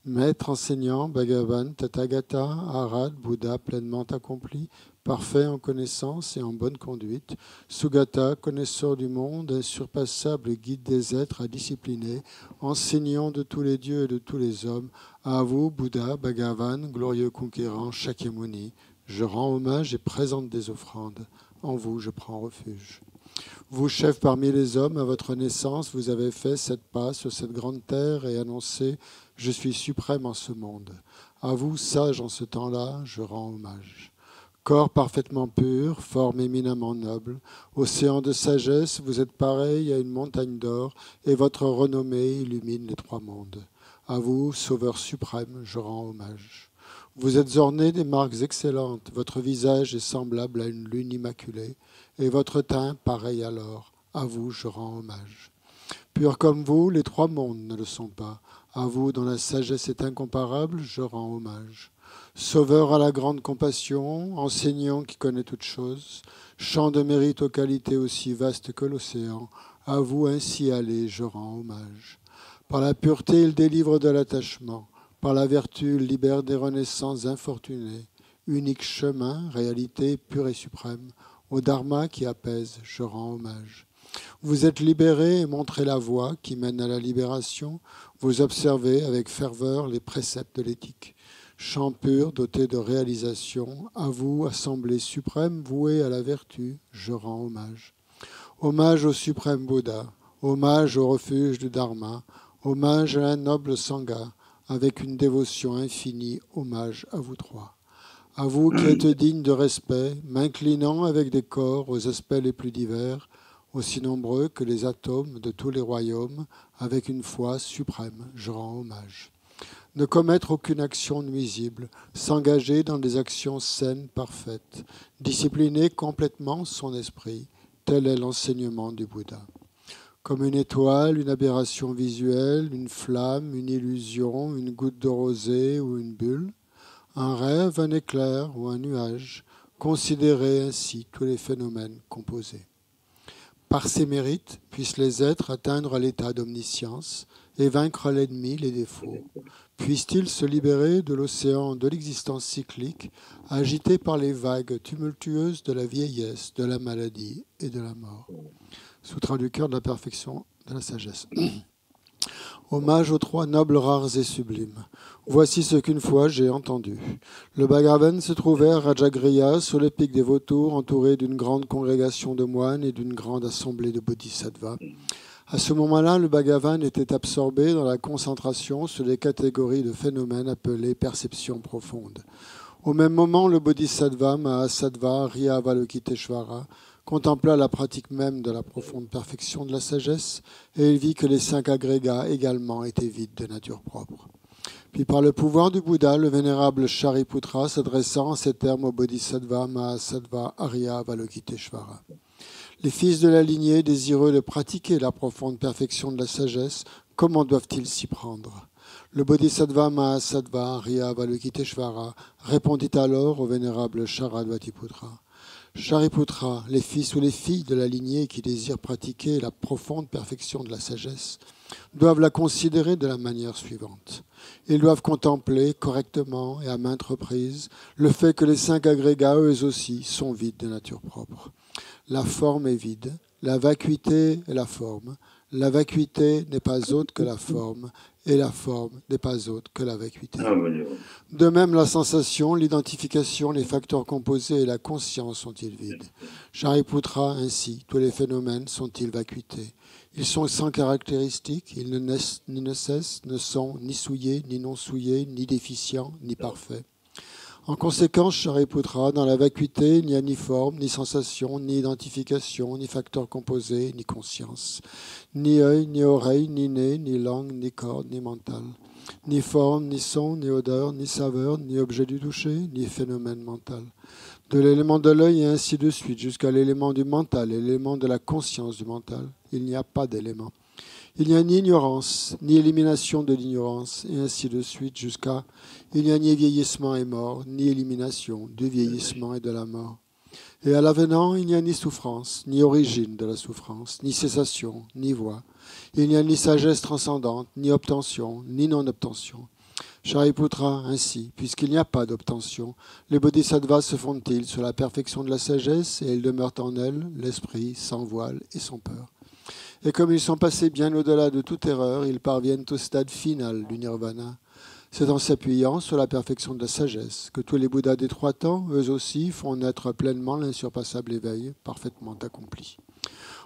Maître enseignant, Bhagavan, Tathagata, Arhat, Bouddha, pleinement accompli, parfait en connaissance et en bonne conduite, Sugata, connaisseur du monde, insurpassable guide des êtres à discipliner, enseignant de tous les dieux et de tous les hommes, à vous, Bouddha, Bhagavan, glorieux conquérant, Shakyamuni, je rends hommage et présente des offrandes. En vous, je prends refuge. Vous, chef parmi les hommes, à votre naissance, vous avez fait 7 pas sur cette grande terre et annoncé « Je suis suprême en ce monde ». À vous, sage en ce temps-là, je rends hommage. Corps parfaitement pur, forme éminemment noble, océan de sagesse, vous êtes pareil à une montagne d'or, et votre renommée illumine les 3 mondes. À vous, sauveur suprême, je rends hommage. Vous êtes orné des marques excellentes, votre visage est semblable à une lune immaculée, et votre teint pareil à l'or. À vous, je rends hommage. Pur comme vous, les 3 mondes ne le sont pas. À vous, dont la sagesse est incomparable, je rends hommage. Sauveur à la grande compassion, enseignant qui connaît toutes choses, champ de mérite aux qualités aussi vastes que l'océan, à vous ainsi allez, je rends hommage. Par la pureté, il délivre de l'attachement, par la vertu, il libère des renaissances infortunées, unique chemin, réalité pure et suprême, au dharma qui apaise, je rends hommage. Vous êtes libérés et montrez la voie qui mène à la libération, vous observez avec ferveur les préceptes de l'éthique. Chant pur, doté de réalisation, à vous, assemblée suprême, vouée à la vertu, je rends hommage. Hommage au suprême Bouddha, hommage au refuge du Dharma, hommage à un noble Sangha, avec une dévotion infinie, hommage à vous 3. À vous qui êtes dignes de respect, m'inclinant avec des corps aux aspects les plus divers, aussi nombreux que les atomes de tous les royaumes, avec une foi suprême, je rends hommage. Ne commettre aucune action nuisible, s'engager dans des actions saines, parfaites, discipliner complètement son esprit, tel est l'enseignement du Bouddha. Comme une étoile, une aberration visuelle, une flamme, une illusion, une goutte de rosée ou une bulle, un rêve, un éclair ou un nuage, considérez ainsi tous les phénomènes composés. Par ces mérites, puissent les êtres atteindre l'état d'omniscience et vaincre l'ennemi, les défauts. Puissent-ils se libérer de l'océan de l'existence cyclique, agité par les vagues tumultueuses de la vieillesse, de la maladie et de la mort. Sutra du cœur de la perfection de la sagesse. Hommage aux 3 nobles, rares et sublimes. Voici ce qu'une fois j'ai entendu. Le Bhagavan se trouvait à Rajagriha, sur les pics des vautours, entouré d'une grande congrégation de moines et d'une grande assemblée de bodhisattvas. À ce moment-là, le Bhagavan était absorbé dans la concentration sur les catégories de phénomènes appelées perceptions profondes. Au même moment, le bodhisattva Mahasattva Arya Avalokiteshvara contempla la pratique même de la profonde perfection de la sagesse et il vit que les 5 agrégats également étaient vides de nature propre. Puis par le pouvoir du Bouddha, le vénérable Shariputra s'adressant en ces termes au bodhisattva Mahasattva Arya Avalokiteshvara. Les fils de la lignée, désireux de pratiquer la profonde perfection de la sagesse, comment doivent-ils s'y prendre ? Le Bodhisattva Mahasattva Arya Avalokiteshvara répondit alors au vénérable Sharadvatiputra. Shariputra, les fils ou les filles de la lignée qui désirent pratiquer la profonde perfection de la sagesse doivent la considérer de la manière suivante. Ils doivent contempler correctement et à maintes reprises le fait que les 5 agrégats, eux aussi, sont vides de nature propre. La forme est vide, la vacuité est la forme. La vacuité n'est pas autre que la forme, et la forme n'est pas autre que la vacuité. De même, la sensation, l'identification, les facteurs composés et la conscience sont-ils vides. Shariputra, ainsi, tous les phénomènes sont-ils vacuités. Ils sont sans caractéristiques, ils ne naissent ni ne cessent, ne sont ni souillés, ni non souillés, ni déficients, ni parfaits. En conséquence, Shariputra, dans la vacuité, il n'y a ni forme, ni sensation, ni identification, ni facteur composé, ni conscience. Ni œil, ni oreille, ni nez, ni langue, ni corps, ni mental. Ni forme, ni son, ni odeur, ni saveur, ni objet du toucher, ni phénomène mental. De l'élément de l'œil et ainsi de suite, jusqu'à l'élément du mental et l'élément de la conscience du mental, il n'y a pas d'élément. Il n'y a ni ignorance, ni élimination de l'ignorance, et ainsi de suite, jusqu'à il n'y a ni vieillissement et mort, ni élimination du vieillissement et de la mort. Et à l'avenant, il n'y a ni souffrance, ni origine de la souffrance, ni cessation, ni voie. Il n'y a ni sagesse transcendante, ni obtention, ni non-obtention. Shariputra, ainsi, puisqu'il n'y a pas d'obtention, les bodhisattvas se fondent-ils sur la perfection de la sagesse, et ils demeurent en elle, l'esprit, sans voile et sans peur. Et comme ils sont passés bien au-delà de toute erreur, ils parviennent au stade final du nirvana. C'est en s'appuyant sur la perfection de la sagesse que tous les Bouddhas des 3 temps, eux aussi, font naître pleinement l'insurpassable éveil, parfaitement accompli.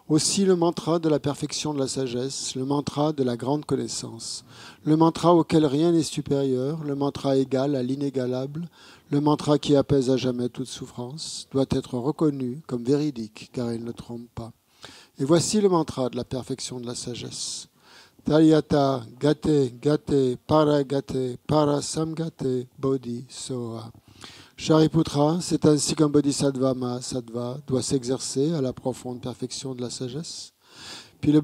Aussi le mantra de la perfection de la sagesse, le mantra de la grande connaissance, le mantra auquel rien n'est supérieur, le mantra égal à l'inégalable, le mantra qui apaise à jamais toute souffrance, doit être reconnu comme véridique, car il ne trompe pas. Et voici le mantra de la perfection de la sagesse. Taryata gate gate para samgate bodhi soha. Shariputra, c'est ainsi qu'un bodhisattva mahasattva doit s'exercer à la profonde perfection de la sagesse. Puis le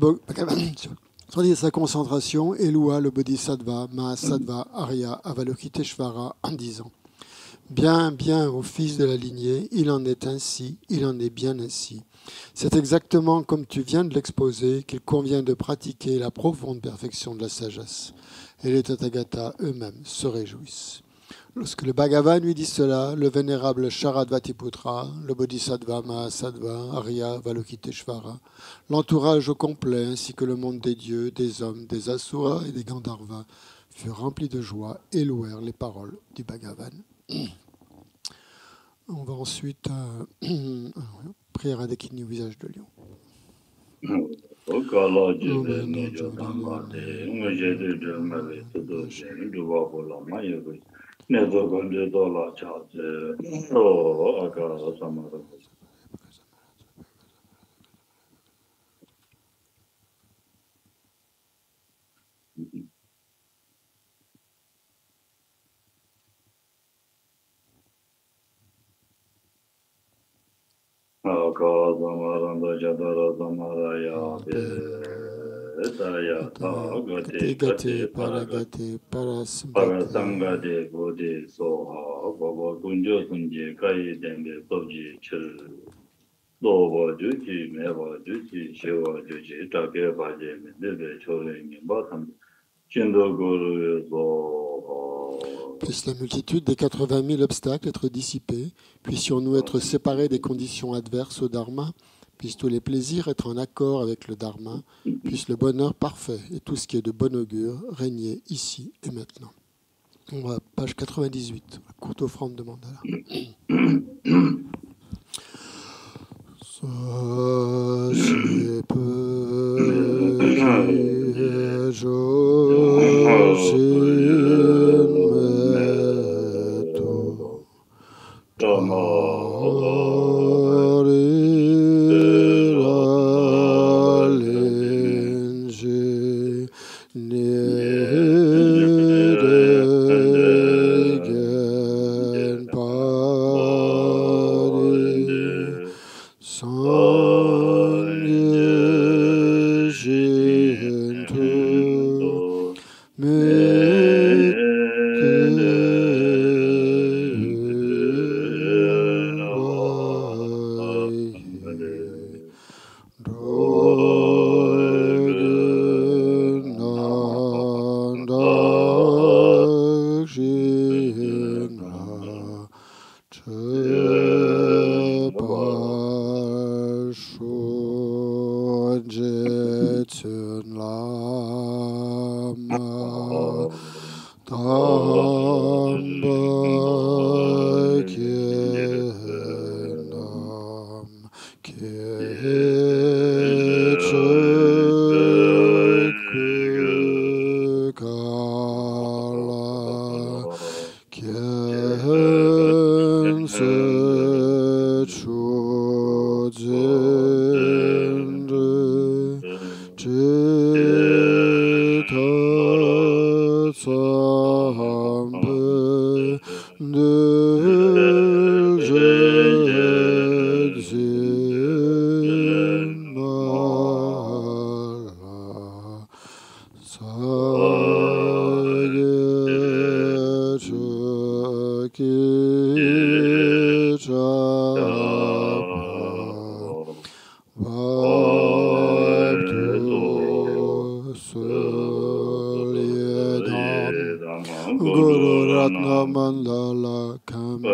choisit sa concentration et loua le bodhisattva mahasattva Arya Avalokiteshvara en disant: Bien, bien, ô fils de la lignée, il en est ainsi, il en est bien ainsi. C'est exactement comme tu viens de l'exposer qu'il convient de pratiquer la profonde perfection de la sagesse. Et les Tathagatas eux-mêmes se réjouissent. Lorsque le Bhagavan lui dit cela, le vénérable Sharadvatiputra, le Bodhisattva Mahasattva, Arya Avalokiteshvara, l'entourage au complet ainsi que le monde des dieux, des hommes, des asuras et des Gandharvas furent remplis de joie et louèrent les paroles du Bhagavan. On va ensuite prière à Dakini au visage de lion. Gate paragate parasangade bodhi soha baba kunjo kunje kai dembe toji chil lobo juji meba juji shewa juji take baje me debe chole nimba tam chindo guru zo. Puisse la multitude des 80 000 obstacles être dissipés, puissions-nous être séparés des conditions adverses au Dharma, puissent tous les plaisirs être en accord avec le Dharma, puisse le bonheur parfait et tout ce qui est de bon augure régner ici et maintenant. On va à page 98, la courte offrande de mandala. Me tsun lama tamba kenam kala ken se Guru Ratna Mandala Kamniyadayame.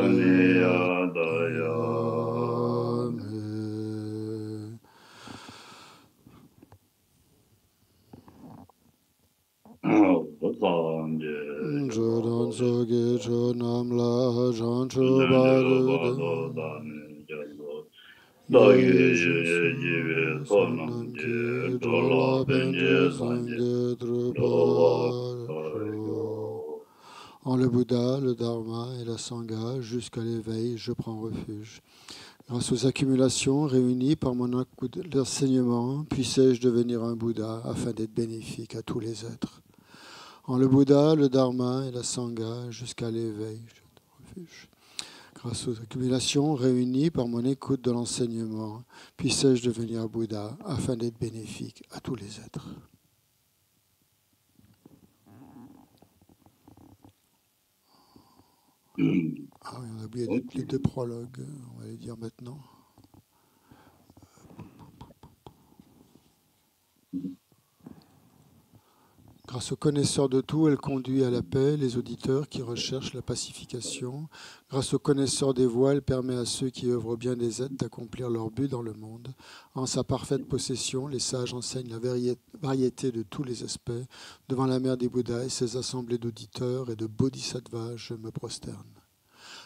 Jodan Soge Chonam La Jancho En le Bouddha, le Dharma et la Sangha, jusqu'à l'éveil, je prends refuge. Grâce aux accumulations réunies par mon enseignement, puissais-je devenir un Bouddha afin d'être bénéfique à tous les êtres. En le Bouddha, le Dharma et la Sangha, jusqu'à l'éveil, je prends refuge. Grâce aux accumulations réunies par mon écoute de l'enseignement, puissais-je devenir Bouddha afin d'être bénéfique à tous les êtres. Ah oui, on a oublié les deux prologues, on va les dire maintenant. Grâce au connaisseur de tout, elle conduit à la paix les auditeurs qui recherchent la pacification. Grâce au connaisseur des voies, elle permet à ceux qui œuvrent bien des êtres d'accomplir leur but dans le monde. En sa parfaite possession, les sages enseignent la variété de tous les aspects. Devant la mère des Bouddhas et ses assemblées d'auditeurs et de bodhisattvas, je me prosterne.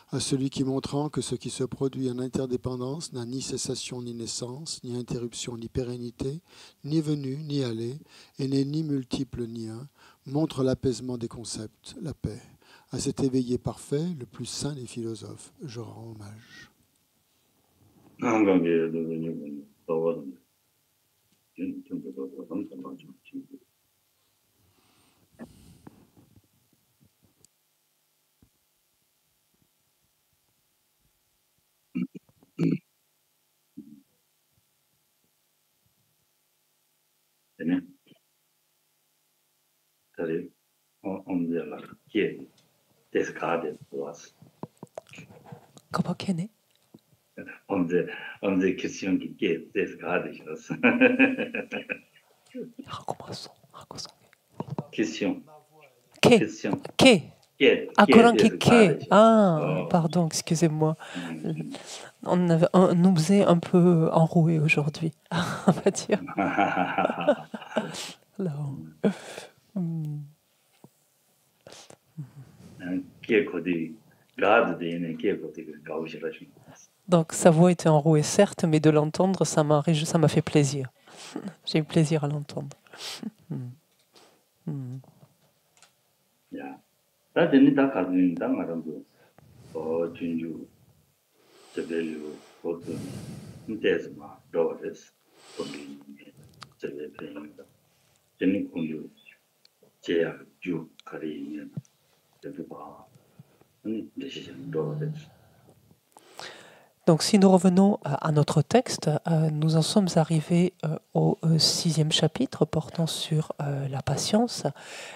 À celui qui, montrant que ce qui se produit en interdépendance n'a ni cessation ni naissance, ni interruption ni pérennité, ni venue ni aller, et n'est ni multiple ni un, montre l'apaisement des concepts, la paix. À cet éveillé parfait, le plus saint des philosophes, je rends hommage. Comment qu'elle est? Question. Pardon, excusez-moi. On nous est un peu enroué aujourd'hui, on va dire. Donc sa voix était enrouée, certes, mais de l'entendre, ça m'a fait plaisir. J'ai eu plaisir à l'entendre. Donc si nous revenons à notre texte, nous en sommes arrivés au 6e chapitre portant sur la patience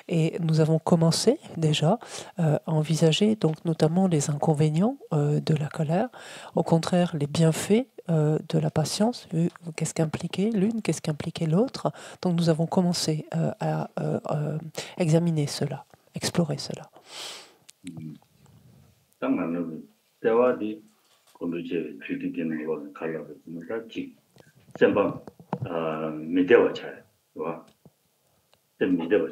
et nous avons commencé déjà à envisager donc notamment les inconvénients de la colère, au contraire les bienfaits de la patience, qu'est-ce qu'impliquait l'une, qu'est-ce qu'impliquait l'autre. Donc nous avons commencé à examiner cela, explorer cela. 와. 좀 믿어 봐.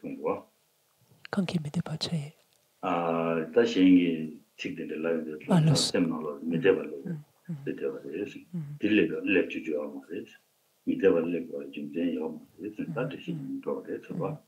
좀 와. Kanki me debache. 아, 다시 이게 직대 라이브 알았어. 때문에 믿어 봐. 믿어 봐. 딜레가 랩주죠. 믿어 봐. 좀 돼요. 다시 또 돼서 봐.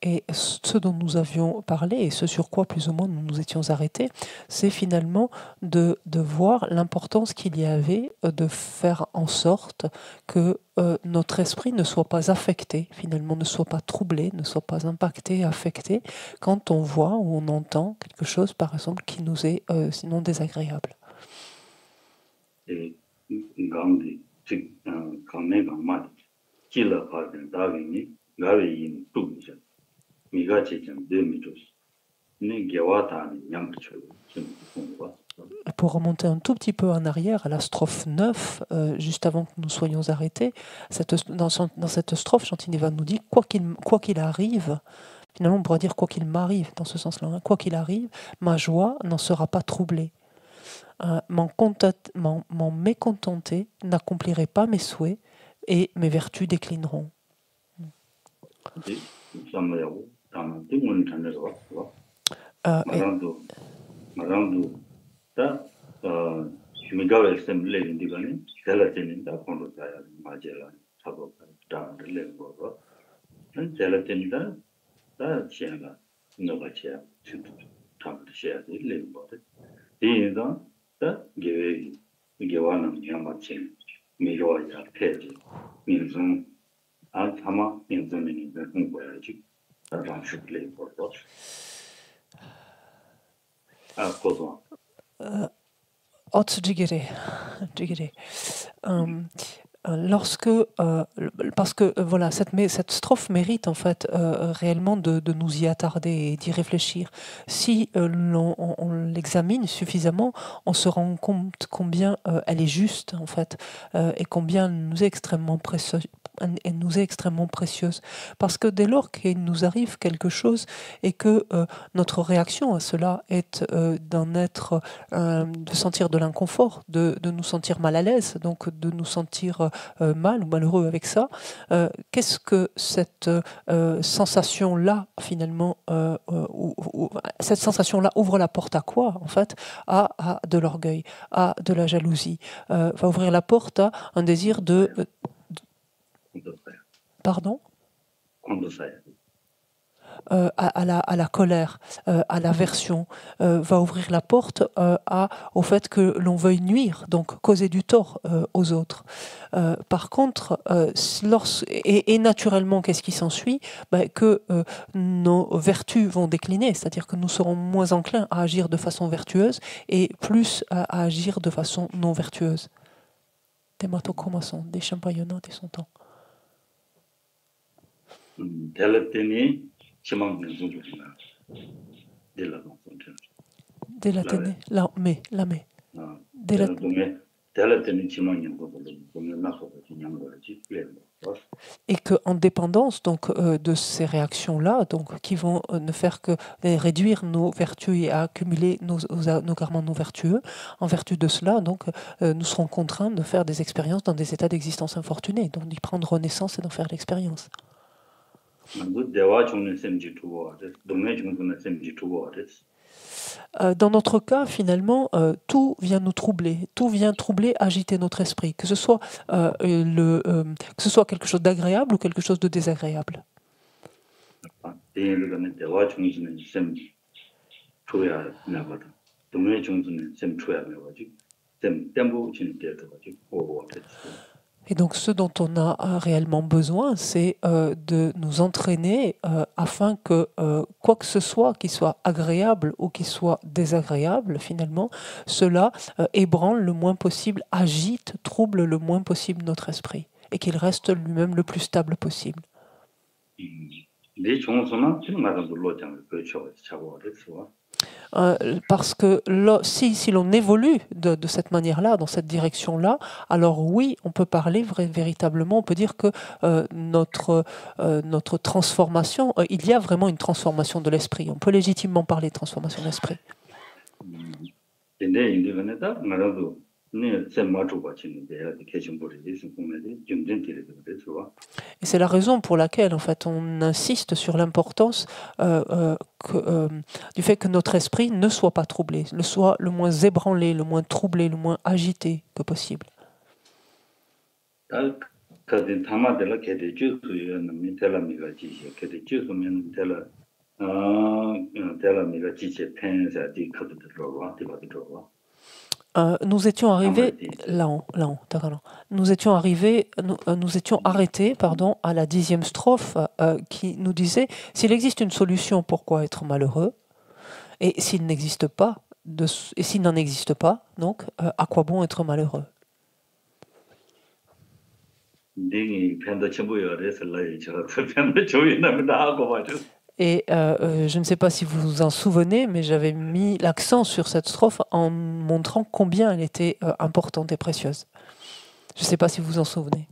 Et ce dont nous avions parlé et ce sur quoi plus ou moins nous nous étions arrêtés, c'est finalement de voir l'importance qu'il y avait de faire en sorte que notre esprit ne soit pas affecté, finalement ne soit pas troublé, ne soit pas impacté, affecté, quand on voit ou on entend quelque chose, par exemple, qui nous est sinon désagréable. 이 강디 즉 강내가 말 길어 가는 다음에 가위인 뚝이죠. 미가 지금 되미죠. 네 개와다는 양치고 좀 공부가. Pour remonter un tout petit peu en arrière, à la strophe 9, juste avant que nous soyons arrêtés, dans cette strophe, Chantineva nous dit quoi qu'il arrive, finalement on pourra dire quoi qu'il m'arrive, dans ce sens-là, hein, quoi qu'il arrive, ma joie n'en sera pas troublée. M'en mécontenter n'accomplirait pas mes souhaits et mes vertus déclineront. 마랑도 다 미가웰 셈레 인디가니 텔라테닌다 콘로타야 마젤라 사고 다 릴레고로 텔라테닌다 다 치야가 노가치야 슈트 탐르시야 릴레고로 이인다 다 게와는 야마친 미로야 테지 민중 아타마 민중이 공부해야지 다 슈플레고로 Parce que voilà, cette strophe mérite en fait réellement de nous y attarder et d'y réfléchir. Si on l'examine suffisamment, on se rend compte combien elle est juste en fait et combien elle nous est extrêmement précieuse. Parce que dès lors qu'il nous arrive quelque chose et que notre réaction à cela est de sentir de l'inconfort, de nous sentir mal à l'aise, donc de nous sentir mal ou malheureux avec ça, qu'est-ce que cette sensation-là finalement, cette sensation-là ouvre la porte à quoi en fait? À de l'orgueil, à de la jalousie, va ouvrir la porte à un désir de Pardon? À la colère, à l'aversion, va ouvrir la porte au fait que l'on veuille nuire, donc causer du tort aux autres. Par contre, et naturellement, qu'est-ce qui s'ensuit? Que nos vertus vont décliner, c'est-à-dire que nous serons moins enclins à agir de façon vertueuse et plus à agir de façon non vertueuse. Des champagnons des son temps. Délatene, l'armée. Et que en dépendance donc de ces réactions-là, donc qui vont ne faire que réduire nos vertus et à accumuler nos karmas non vertueux, en vertu de cela, donc nous serons contraints de faire des expériences dans des états d'existence infortunés, donc d'y prendre naissance et d'en faire l'expérience. Dans notre cas, finalement, tout vient nous troubler, tout vient troubler, agiter notre esprit, que ce soit quelque chose d'agréable ou quelque chose de désagréable. Et donc ce dont on a réellement besoin, c'est de nous entraîner afin que quoi que ce soit qui soit agréable ou qui soit désagréable, finalement, cela ébranle le moins possible, agite, trouble le moins possible notre esprit et qu'il reste lui-même le plus stable possible. Parce que si l'on évolue de cette manière-là, dans cette direction-là, alors oui, on peut parler véritablement, on peut dire que notre transformation, il y a vraiment une transformation de l'esprit. On peut légitimement parler de transformation de l'esprit. Et c'est la raison pour laquelle, en fait, on insiste sur l'importance du fait que notre esprit ne soit pas troublé, le soit le moins ébranlé, le moins troublé, le moins agité que possible. Nous étions arrivés nous étions arrêtés, pardon, à la 10e strophe qui nous disait s'il existe une solution, pourquoi être malheureux, et s'il n'existe pas, et s'il n'en existe pas, donc à quoi bon être malheureux? Et je ne sais pas si vous vous en souvenez, mais j'avais mis l'accent sur cette strophe en montrant combien elle était importante et précieuse. Je ne sais pas si vous vous en souvenez.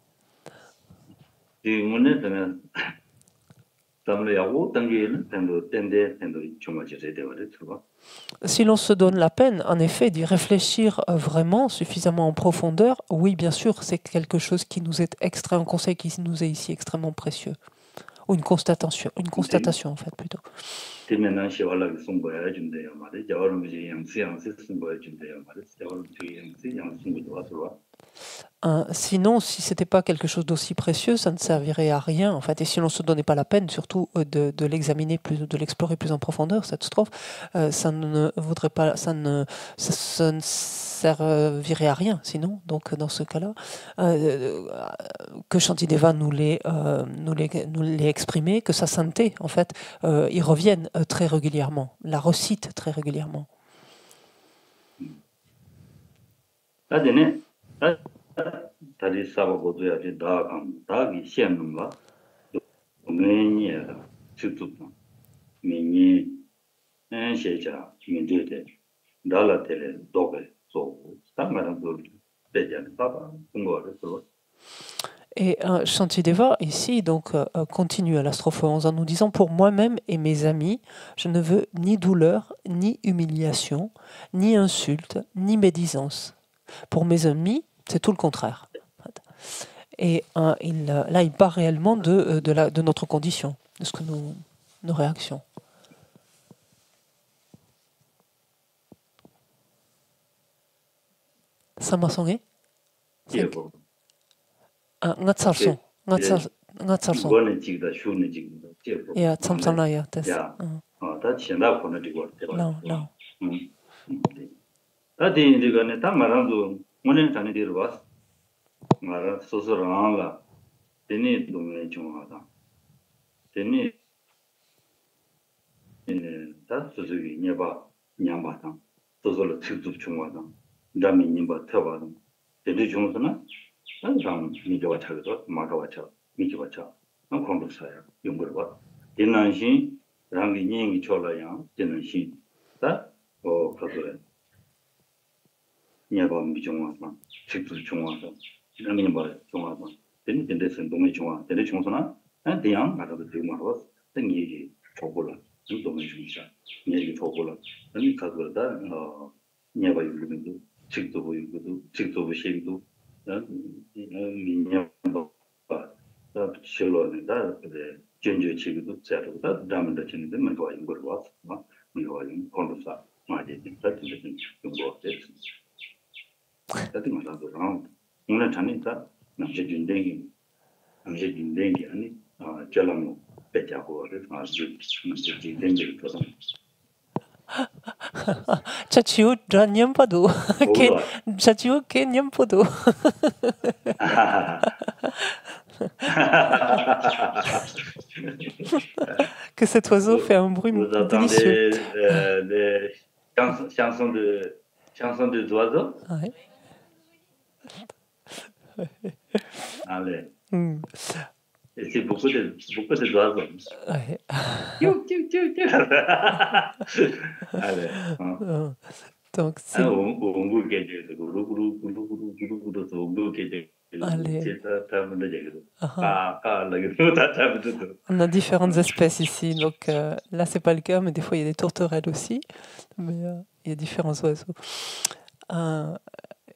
Si l'on se donne la peine, en effet, d'y réfléchir vraiment, suffisamment en profondeur, oui, bien sûr, c'est quelque chose qui nous est un conseil qui nous est ici extrêmement précieux. Ou une constatation en fait, plutôt. Sinon, si ce n'était pas quelque chose d'aussi précieux, ça ne servirait à rien, en fait. Et si l'on ne se donnait pas la peine, surtout de l'examiner de l'explorer plus en profondeur, cette strophe, ça ne servirait à rien, sinon. Donc, dans ce cas-là, que Shantideva nous l'ait exprimé, que sa sainteté, en fait, y revienne très régulièrement, la recite très régulièrement. Et Shantideva, ici, donc, continue à la strophe 11 en nous disant « Pour moi-même et mes amis, je ne veux ni douleur, ni humiliation, ni insulte, ni médisance. Pour mes amis, c'est tout le contraire. » Et là, il part réellement de notre condition, de ce que nos réactions. Samasongé? Ngatsalson. Ngatsalson. Yeah, Tsamsanaya. No. Mara sosoranga teni domne chungada teni ta sosogi nyeba nyamba ta sosolo tsup chungada dami nimba tawada teni chungsana ram mijawa chagdo magawa cha mijawa cha an kondu saya yungurwa dinanshi rangi nyengi chola yang dinanshi ta o kadore nyeba mijungada tsup chungada Then this and Domi Chua, the Chonsona, and the young out of the Timaros, the Niji Chocola, and Domi Chusa, Niji Chocola, and you cut with that, never you can do, chick to you do, chick to shake do, that Shilo and that, the ginger chick to settle that, damn the chin, the Magoy in good was, Magoy in Condosa, my dear, that is the work. That is not around. 오늘 자니까 남제준댕이 아니 절랑로 배자고를 아주 진행되고 있어서 차치우 란념파도 차치우 캔념포도 que cet oiseau fait un bruit délicieux. Des chansons de oiseaux. Ouais. Allez. Et c'est beaucoup de oiseaux. Ouais. Allez. Donc c'est. Allez. On a différentes espèces ici, donc là c'est pas le cas, mais des fois il y a des tourterelles aussi, mais il y a différents oiseaux.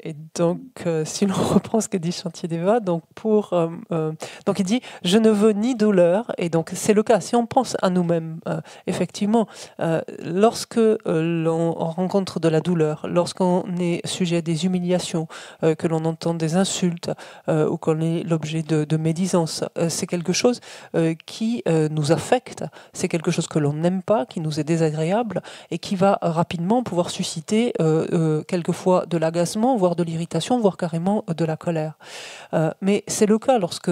Et donc, si l'on reprend ce que dit Shantideva, donc donc il dit je ne veux ni douleur, et donc c'est le cas. Si on pense à nous-mêmes, effectivement, lorsque l'on rencontre de la douleur, lorsqu'on est sujet à des humiliations, que l'on entend des insultes ou qu'on est l'objet de médisance, c'est quelque chose qui nous affecte, c'est quelque chose que l'on n'aime pas, qui nous est désagréable et qui va rapidement pouvoir susciter quelquefois de l'agacement, voire de l'irritation, voire carrément de la colère. Mais c'est le cas lorsque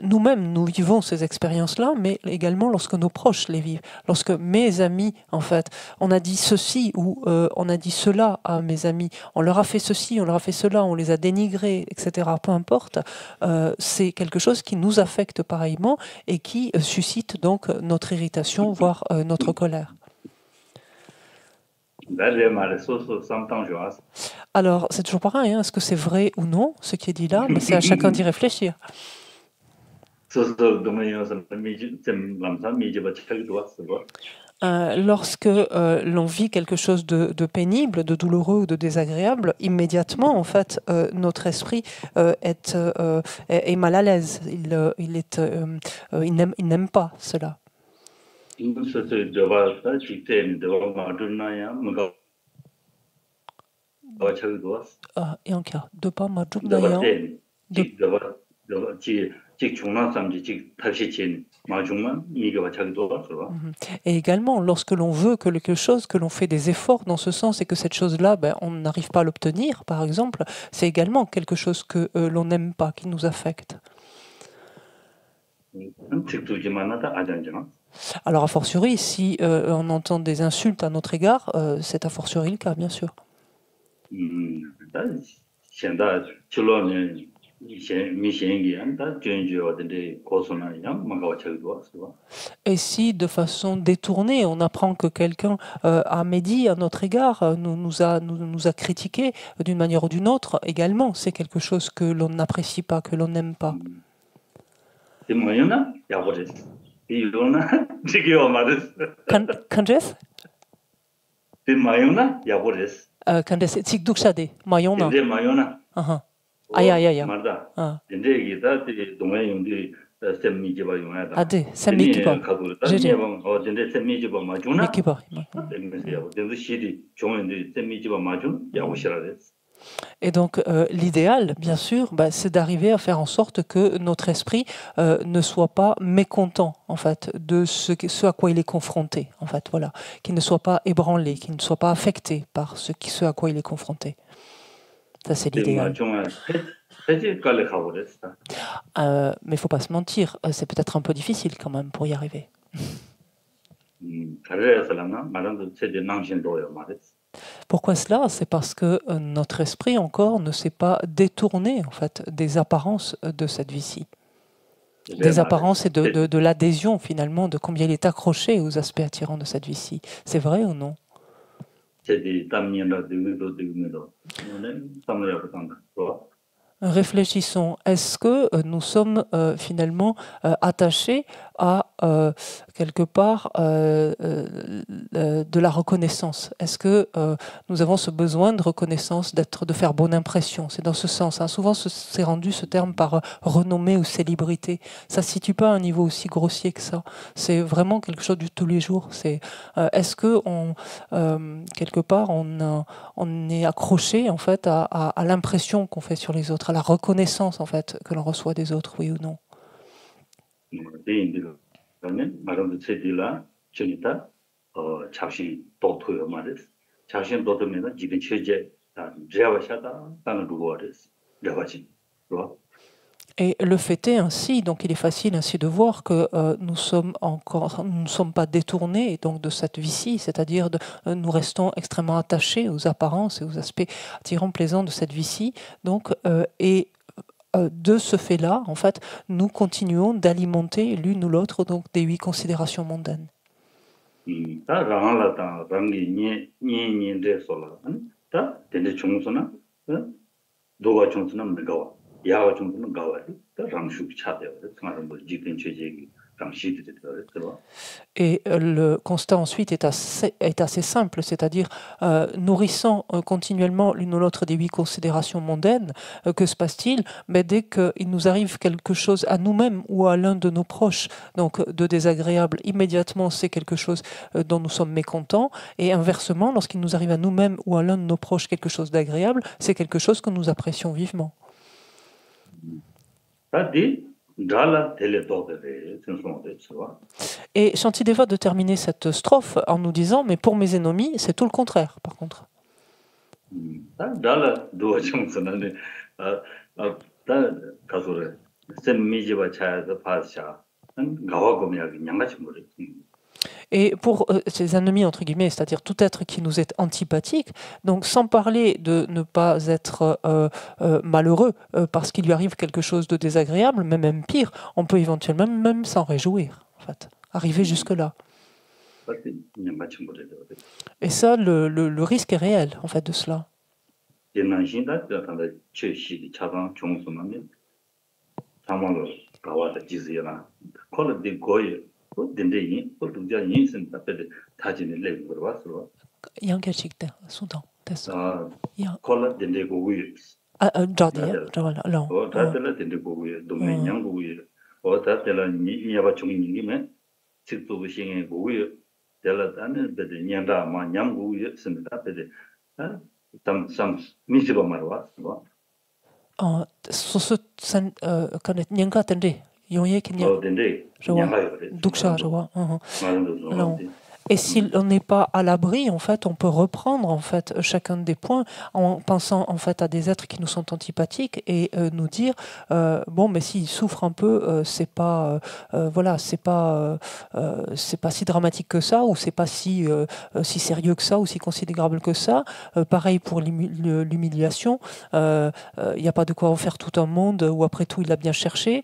nous-mêmes nous vivons ces expériences-là, mais également lorsque nos proches les vivent. Lorsque mes amis, en fait, on a dit ceci ou on a dit cela à mes amis, on leur a fait ceci, on leur a fait cela, on les a dénigrés, etc. Peu importe, c'est quelque chose qui nous affecte pareillement et qui suscite donc notre irritation, voire notre colère. Alors, c'est toujours pareil, hein, est-ce que c'est vrai ou non, ce qui est dit là, mais c'est à chacun d'y réfléchir. Lorsque l'on vit quelque chose de pénible, de douloureux ou de désagréable, immédiatement, en fait, notre esprit est mal à l'aise. Il n'aime pas cela. Et en cas de pas ma Et également, lorsque l'on veut que quelque chose, que l'on fait des efforts dans ce sens et que cette chose-là, on n'arrive pas à l'obtenir, par exemple, c'est également quelque chose que l'on n'aime pas, qui nous affecte. Alors, a fortiori, si on entend des insultes à notre égard, c'est a fortiori le cas, bien sûr. Et si, de façon détournée, on apprend que quelqu'un a médit à notre égard, nous a critiqué d'une manière ou d'une autre, également, c'est quelque chose que l'on n'apprécie pas, que l'on n'aime pas. Kandes? Kandes, tikdukshade, mayona. Aïe. Ade, semmikipa. Jeje. Mikipa. Et donc, l'idéal, bien sûr, c'est d'arriver à faire en sorte que notre esprit ne soit pas mécontent, en fait, de ce à quoi il est confronté, en fait, voilà, qu'il ne soit pas ébranlé, qu'il ne soit pas affecté par ce à quoi il est confronté. Ça, c'est l'idéal. Mais il ne faut pas se mentir, c'est peut-être un peu difficile quand même pour y arriver. Pourquoi cela? C'est parce que notre esprit encore ne s'est pas détourné en fait des apparences de cette vie-ci. Des apparences et de l'adhésion finalement, de combien il est accroché aux aspects attirants de cette vie-ci. C'est vrai ou non? Réfléchissons, est-ce que nous sommes finalement attachés à quelque part de la reconnaissance? Est-ce que nous avons ce besoin de reconnaissance, de faire bonne impression? C'est dans ce sens. Hein. Souvent, c'est rendu ce terme par renommée ou célébrité. Ça ne se situe pas à un niveau aussi grossier que ça. C'est vraiment quelque chose du tous les jours. C'est est-ce que quelque part on est accroché en fait à l'impression qu'on fait sur les autres, à la reconnaissance en fait que l'on reçoit des autres, oui ou non? Et le fait est ainsi, donc il est facile ainsi de voir que nous ne sommes pas détournés donc de cette vie-ci, c'est-à-dire nous restons extrêmement attachés aux apparences et aux aspects attirants, plaisants de cette vie-ci. Donc, de ce fait-là, en fait, nous continuons d'alimenter l'une ou l'autre donc des 8 considérations mondaines. Et le constat ensuite est assez simple, c'est-à-dire nourrissant continuellement l'une ou l'autre des 8 considérations mondaines, que se passe-t-il? Mais dès qu'il nous arrive quelque chose à nous-mêmes ou à l'un de nos proches, donc de désagréable, immédiatement c'est quelque chose dont nous sommes mécontents, et inversement, lorsqu'il nous arrive à nous-mêmes ou à l'un de nos proches quelque chose d'agréable, c'est quelque chose que nous apprécions vivement. Et Shantideva de terminer cette strophe en nous disant, mais pour mes ennemis, c'est tout le contraire, par contre. Et pour ces ennemis, entre guillemets, c'est-à-dire tout être qui nous est antipathique, donc sans parler de ne pas être malheureux parce qu'il lui arrive quelque chose de désagréable, mais même pire, on peut éventuellement même s'en réjouir, en fait, arriver jusque-là. Et ça, le risque est réel, en fait, de cela. 양계식 때 수동 됐어. 야. 콜라 덴데 고구이. 저디야. 저걸로. 다들 덴데 고구이. 동네 양고구이. 다들 니야바 중인이면 직도 부싱에 고구이. 달라다는 데데 냥다 마 냥고구이 쓴다 데데. 좀 미지로 말와. 소소 산 간에 냥가 덴데. 용예 그냥. 덴데. 독샤 저와. 맞아. Et si on n'est pas à l'abri, en fait, on peut reprendre en fait chacun des points en pensant en fait à des êtres qui nous sont antipathiques et nous dire bon, mais s'ils souffrent un peu, c'est pas voilà, c'est pas si dramatique que ça, ou c'est pas si sérieux que ça, ou si considérable que ça. Pareil pour l'humiliation, il n'y a pas de quoi en faire tout un monde, ou après tout il a bien cherché.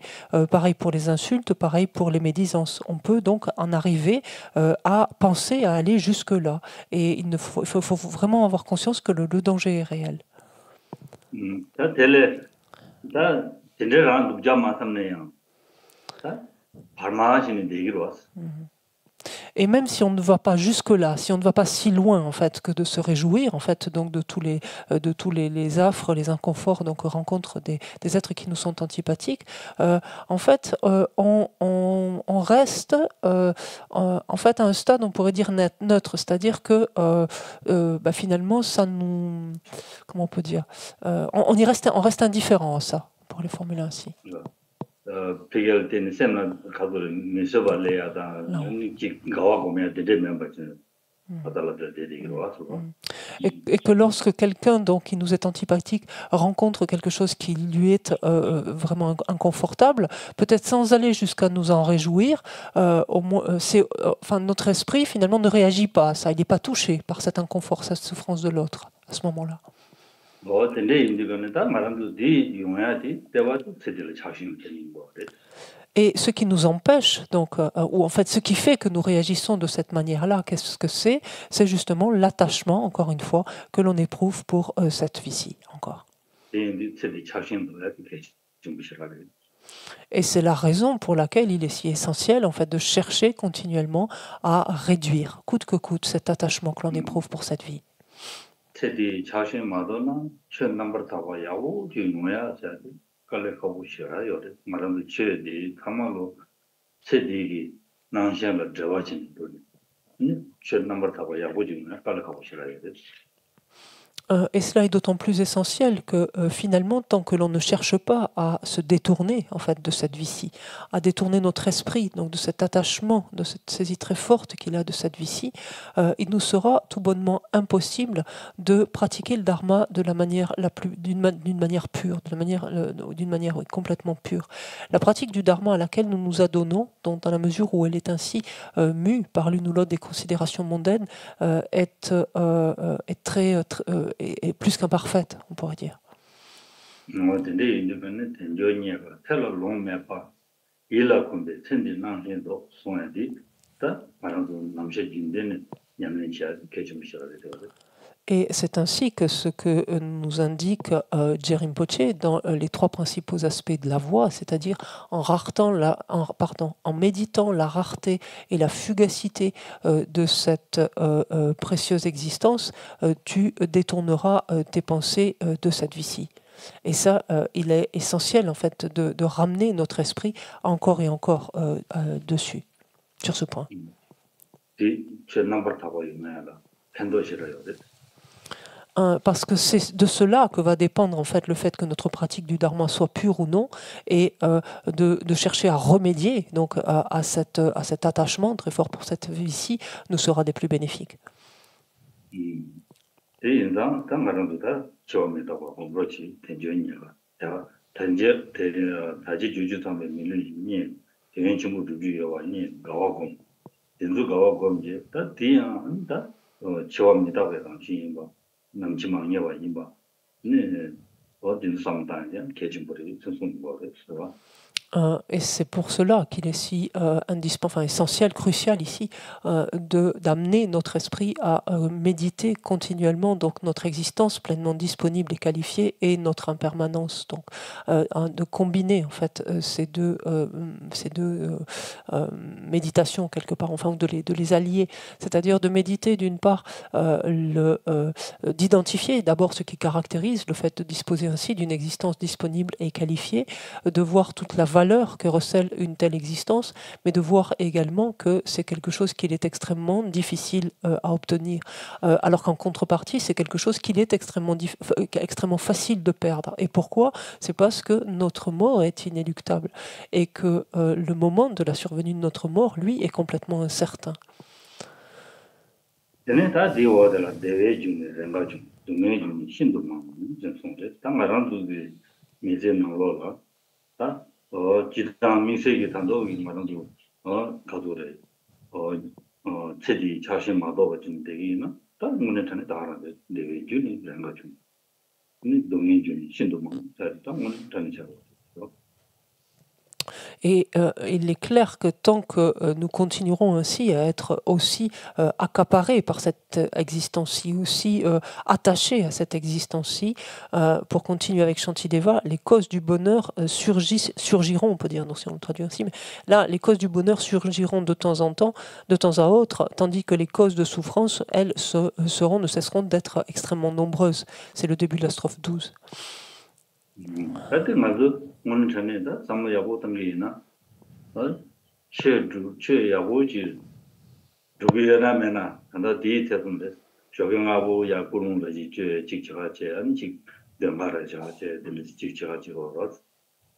Pareil pour les insultes, pareil pour les médisances. On peut donc en arriver à penser à aller jusque-là. Et il faut vraiment avoir conscience que le danger est réel. Et même si on ne va pas jusque-là, si on ne va pas si loin en fait que de se réjouir en fait donc de tous les affres, les inconforts donc rencontre des êtres qui nous sont antipathiques, en fait on reste en fait à un stade on pourrait dire neutre, c'est-à-dire que finalement ça nous, comment on peut dire, on reste indifférent à ça, pour les formuler ainsi. Et que lorsque quelqu'un donc qui nous est antipathique rencontre quelque chose qui lui est vraiment inconfortable, peut-être sans aller jusqu'à nous en réjouir, au moins, notre esprit finalement ne réagit pas à ça, il n'est pas touché par cet inconfort, cette souffrance de l'autre à ce moment-là. Et ce qui nous empêche, donc, ou en fait ce qui fait que nous réagissons de cette manière-là, qu'est-ce que c'est? C'est justement l'attachement, encore une fois, que l'on éprouve pour cette vie-ci, encore. Et c'est la raison pour laquelle il est si essentiel, en fait, de chercher continuellement à réduire, coûte que coûte, cet attachement que l'on éprouve pour cette vie. Et cela est d'autant plus essentiel que finalement, tant que l'on ne cherche pas à se détourner en fait de cette vie-ci, à détourner notre esprit donc de cet attachement, de cette saisie très forte qu'il a de cette vie-ci, il nous sera tout bonnement impossible de pratiquer le dharma de la manière d'une manière pure, d'une manière complètement pure. La pratique du dharma à laquelle nous nous adonnons, dans la mesure où elle est ainsi mue par l'une ou l'autre des considérations mondaines, est plus qu'imparfaite, on pourrait dire. Et c'est ainsi que ce que nous indique Rinpoche dans les trois principaux aspects de la voie, c'est-à-dire en méditant la rareté et la fugacité de cette précieuse existence, tu détourneras tes pensées de cette vie-ci. Et ça, il est essentiel en fait de ramener notre esprit encore et encore dessus, sur ce point. Parce que c'est de cela que va dépendre en fait le fait que notre pratique du dharma soit pure ou non, et de chercher à remédier donc à cet attachement très fort pour cette vie-ci nous sera des plus bénéfiques. Et c'est pour cela qu'il est si essentiel, crucial ici, d'amener notre esprit à méditer continuellement donc notre existence pleinement disponible et qualifiée et notre impermanence. Donc, de combiner en fait ces deux méditations quelque part, enfin de les allier, c'est-à-dire de méditer d'une part d'identifier d'abord ce qui caractérise le fait de disposer ainsi d'une existence disponible et qualifiée, de voir toute la valeur que recèle une telle existence, mais de voir également que c'est quelque chose qu'il est extrêmement difficile à obtenir, alors qu'en contrepartie, c'est quelque chose qu'il est extrêmement facile de perdre. Et pourquoi? C'est parce que notre mort est inéluctable et que le moment de la survenue de notre mort, lui, est complètement incertain. 지당 민세기 단독이 말하는 가도래 체디 자신 마도 같은 데기는 다른 문에 전에 다라데 내게 주니 그런 거 좀. 동의 주니 신도 뭐 다른 문에 전에 자고. Et il est clair que tant que nous continuerons ainsi à être aussi accaparés par cette existence-ci, aussi attachés à cette existence-ci, pour continuer avec Shantideva, les causes du bonheur surgiront, on peut dire, non, si on le traduit ainsi, mais là, les causes du bonheur surgiront de temps en temps, de temps à autre, tandis que les causes de souffrance, elles, ne cesseront d'être extrêmement nombreuses. C'est le début de la strophe 12. 오늘 전에다 삼모야고 당기나 최야고지 조개라면아 한다 디테던데 조경하고 야구는지 직직하지 아니지 말하지 하지 들리지 직직하지고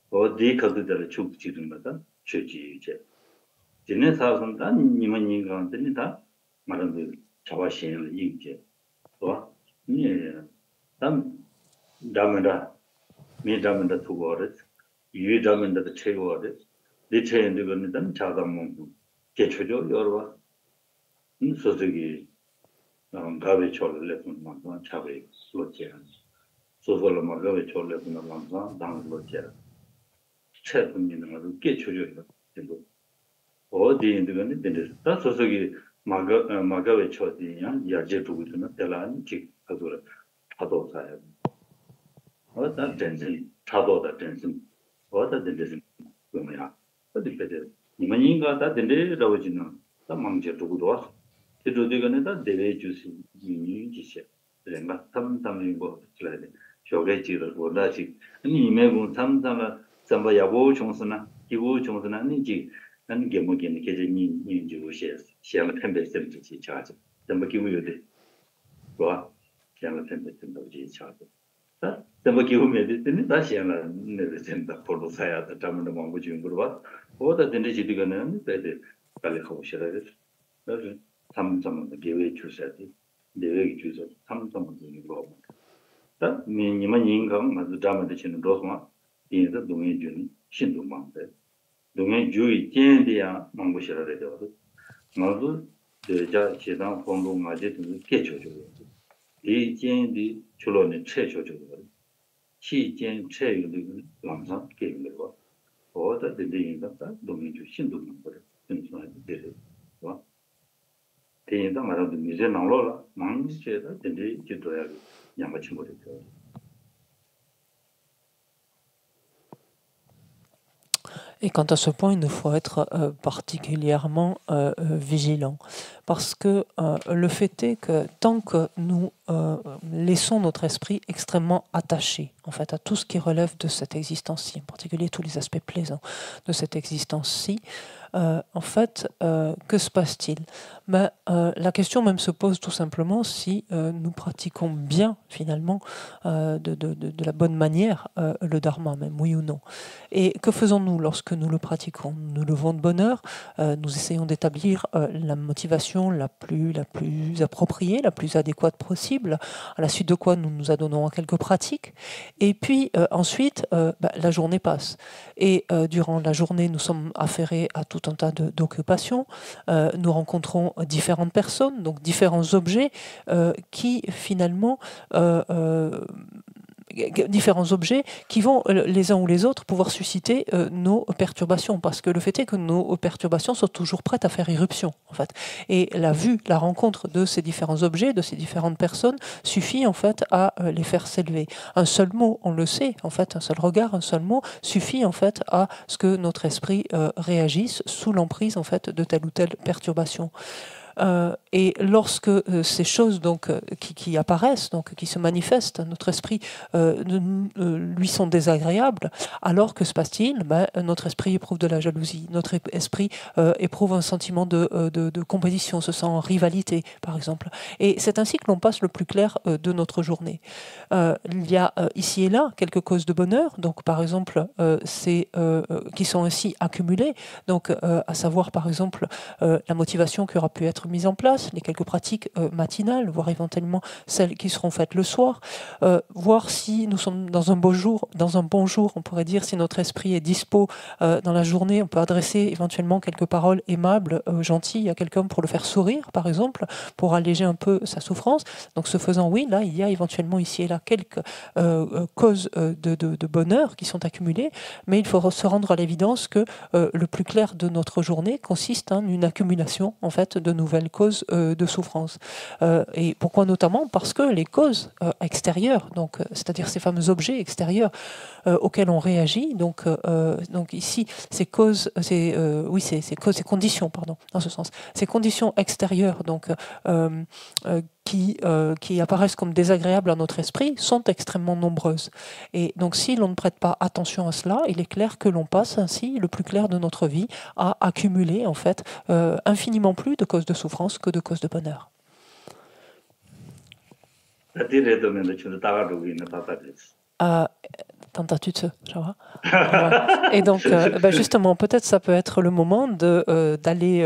어디 가도들 축지는 거다 최지제 지네 사선다 니만 인간들이 다 말하는 자화신을 이제 또 담다 미담다 두고를 유담다 최고를 리체인데 거는 자담문 개초죠 여러 소득이 가베 초를 내면 차베 소지야 소소를 가베 초를 내면 만사 당로지야 최분이는 아주 개초죠 된도 어디인데 거는 된다 다 소속이 마가베 초디야 야제 두고는 대란 직 가도를 파도 사야 어떤 전신 차도다 전신 어떤 전신 그러면 어디 배들 이만인가 다 된대라고 지는 다 망제 두고도 와 그도되거는 다 대외 주시 유니지시 그런가 삼삼인 거 틀어야 돼 쇼게지를 보다지 아니 이메고 삼삼아 삼바 야보 총선나 기부 총선나 아니지 난 게뭐게는 계절이 인지고시 시험 템베스지 차지怎么 기부요데 와 시험 템베스지 차지怎么기부면 되는 다시 하나 내가 된다 포로 사야 다 담는 거 좀 물어봐 어디 된지 지디가는 배들 빨리 하고 싶어요 그래서 삼삼은 계획 주셔야지 계획 주셔 삼삼은 이거 다 니만 인강 맞아 담아 되시는 로스마 이제 동의 준 신도 망대 동의 주의 견디야 망고시라 되죠 맞아 대자 제단 공동 맞이 등 개초죠 이 견디 출로는 최초죠 시间최유의 람상 게임들과 어떤 데인가 동의 주 신도 망고를 전수하게 되죠 와 대인도 말아도 미제 나올라 망치에다 된대 기도야 양같이 모르죠. Et quant à ce point, il nous faut être particulièrement vigilant. Parce que le fait est que tant que nous laissons notre esprit extrêmement attaché en fait, à tout ce qui relève de cette existence-ci, en particulier tous les aspects plaisants de cette existence-ci, en fait, que se passe-t-il? La question même se pose tout simplement si nous pratiquons bien, finalement, de la bonne manière, le dharma, même, oui ou non. Et que faisons-nous lorsque nous le pratiquons? Nous levons de bonne heure, nous essayons d'établir la motivation la plus appropriée, la plus adéquate possible, à la suite de quoi nous nous adonnons à quelques pratiques. Et puis ensuite, la journée passe. Et durant la journée, nous sommes affairés à tout un tas d'occupations. Nous rencontrons différentes personnes, donc différents objets qui finalement différents objets qui vont les uns ou les autres pouvoir susciter nos perturbations, parce que le fait est que nos perturbations sont toujours prêtes à faire irruption en fait, et la vue, la rencontre de ces différents objets, de ces différentes personnes suffit en fait à les faire s'élever. Un seul mot, on le sait en fait, un seul regard, un seul mot suffit en fait à ce que notre esprit réagisse sous l'emprise en fait de telle ou telle perturbation. Et lorsque ces choses donc qui apparaissent, donc qui se manifestent, notre esprit lui sont désagréables, alors que se passe-t-il? Notre esprit éprouve de la jalousie, notre esprit éprouve un sentiment de compétition, se sent en rivalité, par exemple. Et c'est ainsi que l'on passe le plus clair de notre journée. Il y a ici et là quelques causes de bonheur, donc par exemple qui sont ainsi accumulées, donc à savoir par exemple la motivation qui aura pu être mise en place, les quelques pratiques matinales, voire éventuellement celles qui seront faites le soir, voir si nous sommes dans un bon jour, on pourrait dire, si notre esprit est dispo dans la journée, on peut adresser éventuellement quelques paroles aimables, gentilles à quelqu'un pour le faire sourire, par exemple, pour alléger un peu sa souffrance. Donc ce faisant, oui, là, il y a éventuellement ici et là quelques causes de bonheur qui sont accumulées, mais il faut se rendre à l'évidence que le plus clair de notre journée consiste en une accumulation, en fait, de nouvelles causes de souffrance. Et pourquoi notamment? Parce que les causes extérieures, donc c'est-à-dire ces fameux objets extérieurs auxquels on réagit, donc ici ces conditions, pardon, dans ce sens, ces conditions extérieures, donc qui apparaissent comme désagréables à notre esprit sont extrêmement nombreuses. Et donc si l'on ne prête pas attention à cela, il est clair que l'on passe ainsi le plus clair de notre vie à accumuler en fait infiniment plus de causes de souffrance que de causes de bonheur. Et donc, justement, peut-être ça peut être le moment d'aller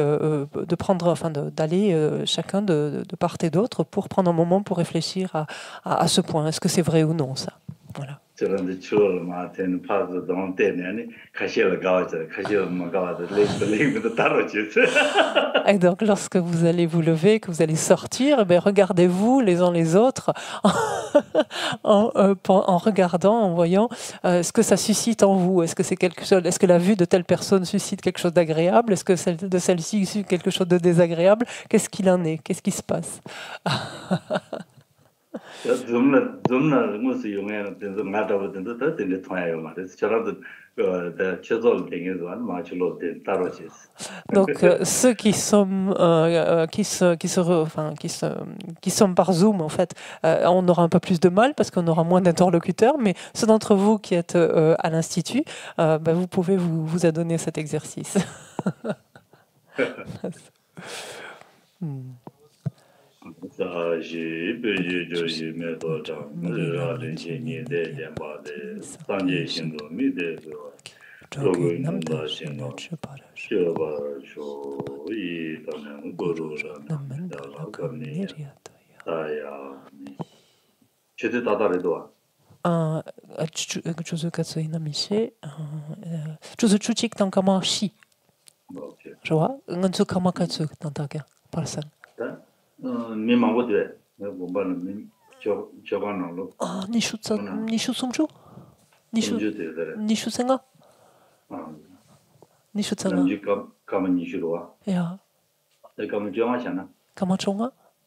chacun de part et d'autre pour prendre un moment pour réfléchir à ce point. Est-ce que c'est vrai ou non, ça? Voilà. Et donc, lorsque vous allez vous lever, que vous allez sortir, regardez-vous les uns les autres en regardant, en voyant ce que ça suscite en vous. Est-ce que c'est quelque chose? Est-ce que la vue de telle personne suscite quelque chose d'agréable? Est-ce que celle de celle-ci suscite quelque chose de désagréable? Qu'est-ce qu'il en est? Qu'est-ce qui se passe? Donc ceux qui sommes par Zoom en fait, on aura un peu plus de mal parce qu'on aura moins d'interlocuteurs, mais ceux d'entre vous qui êtes à l'Institut, vous pouvez vous adonner à cet exercice. Comment chonga?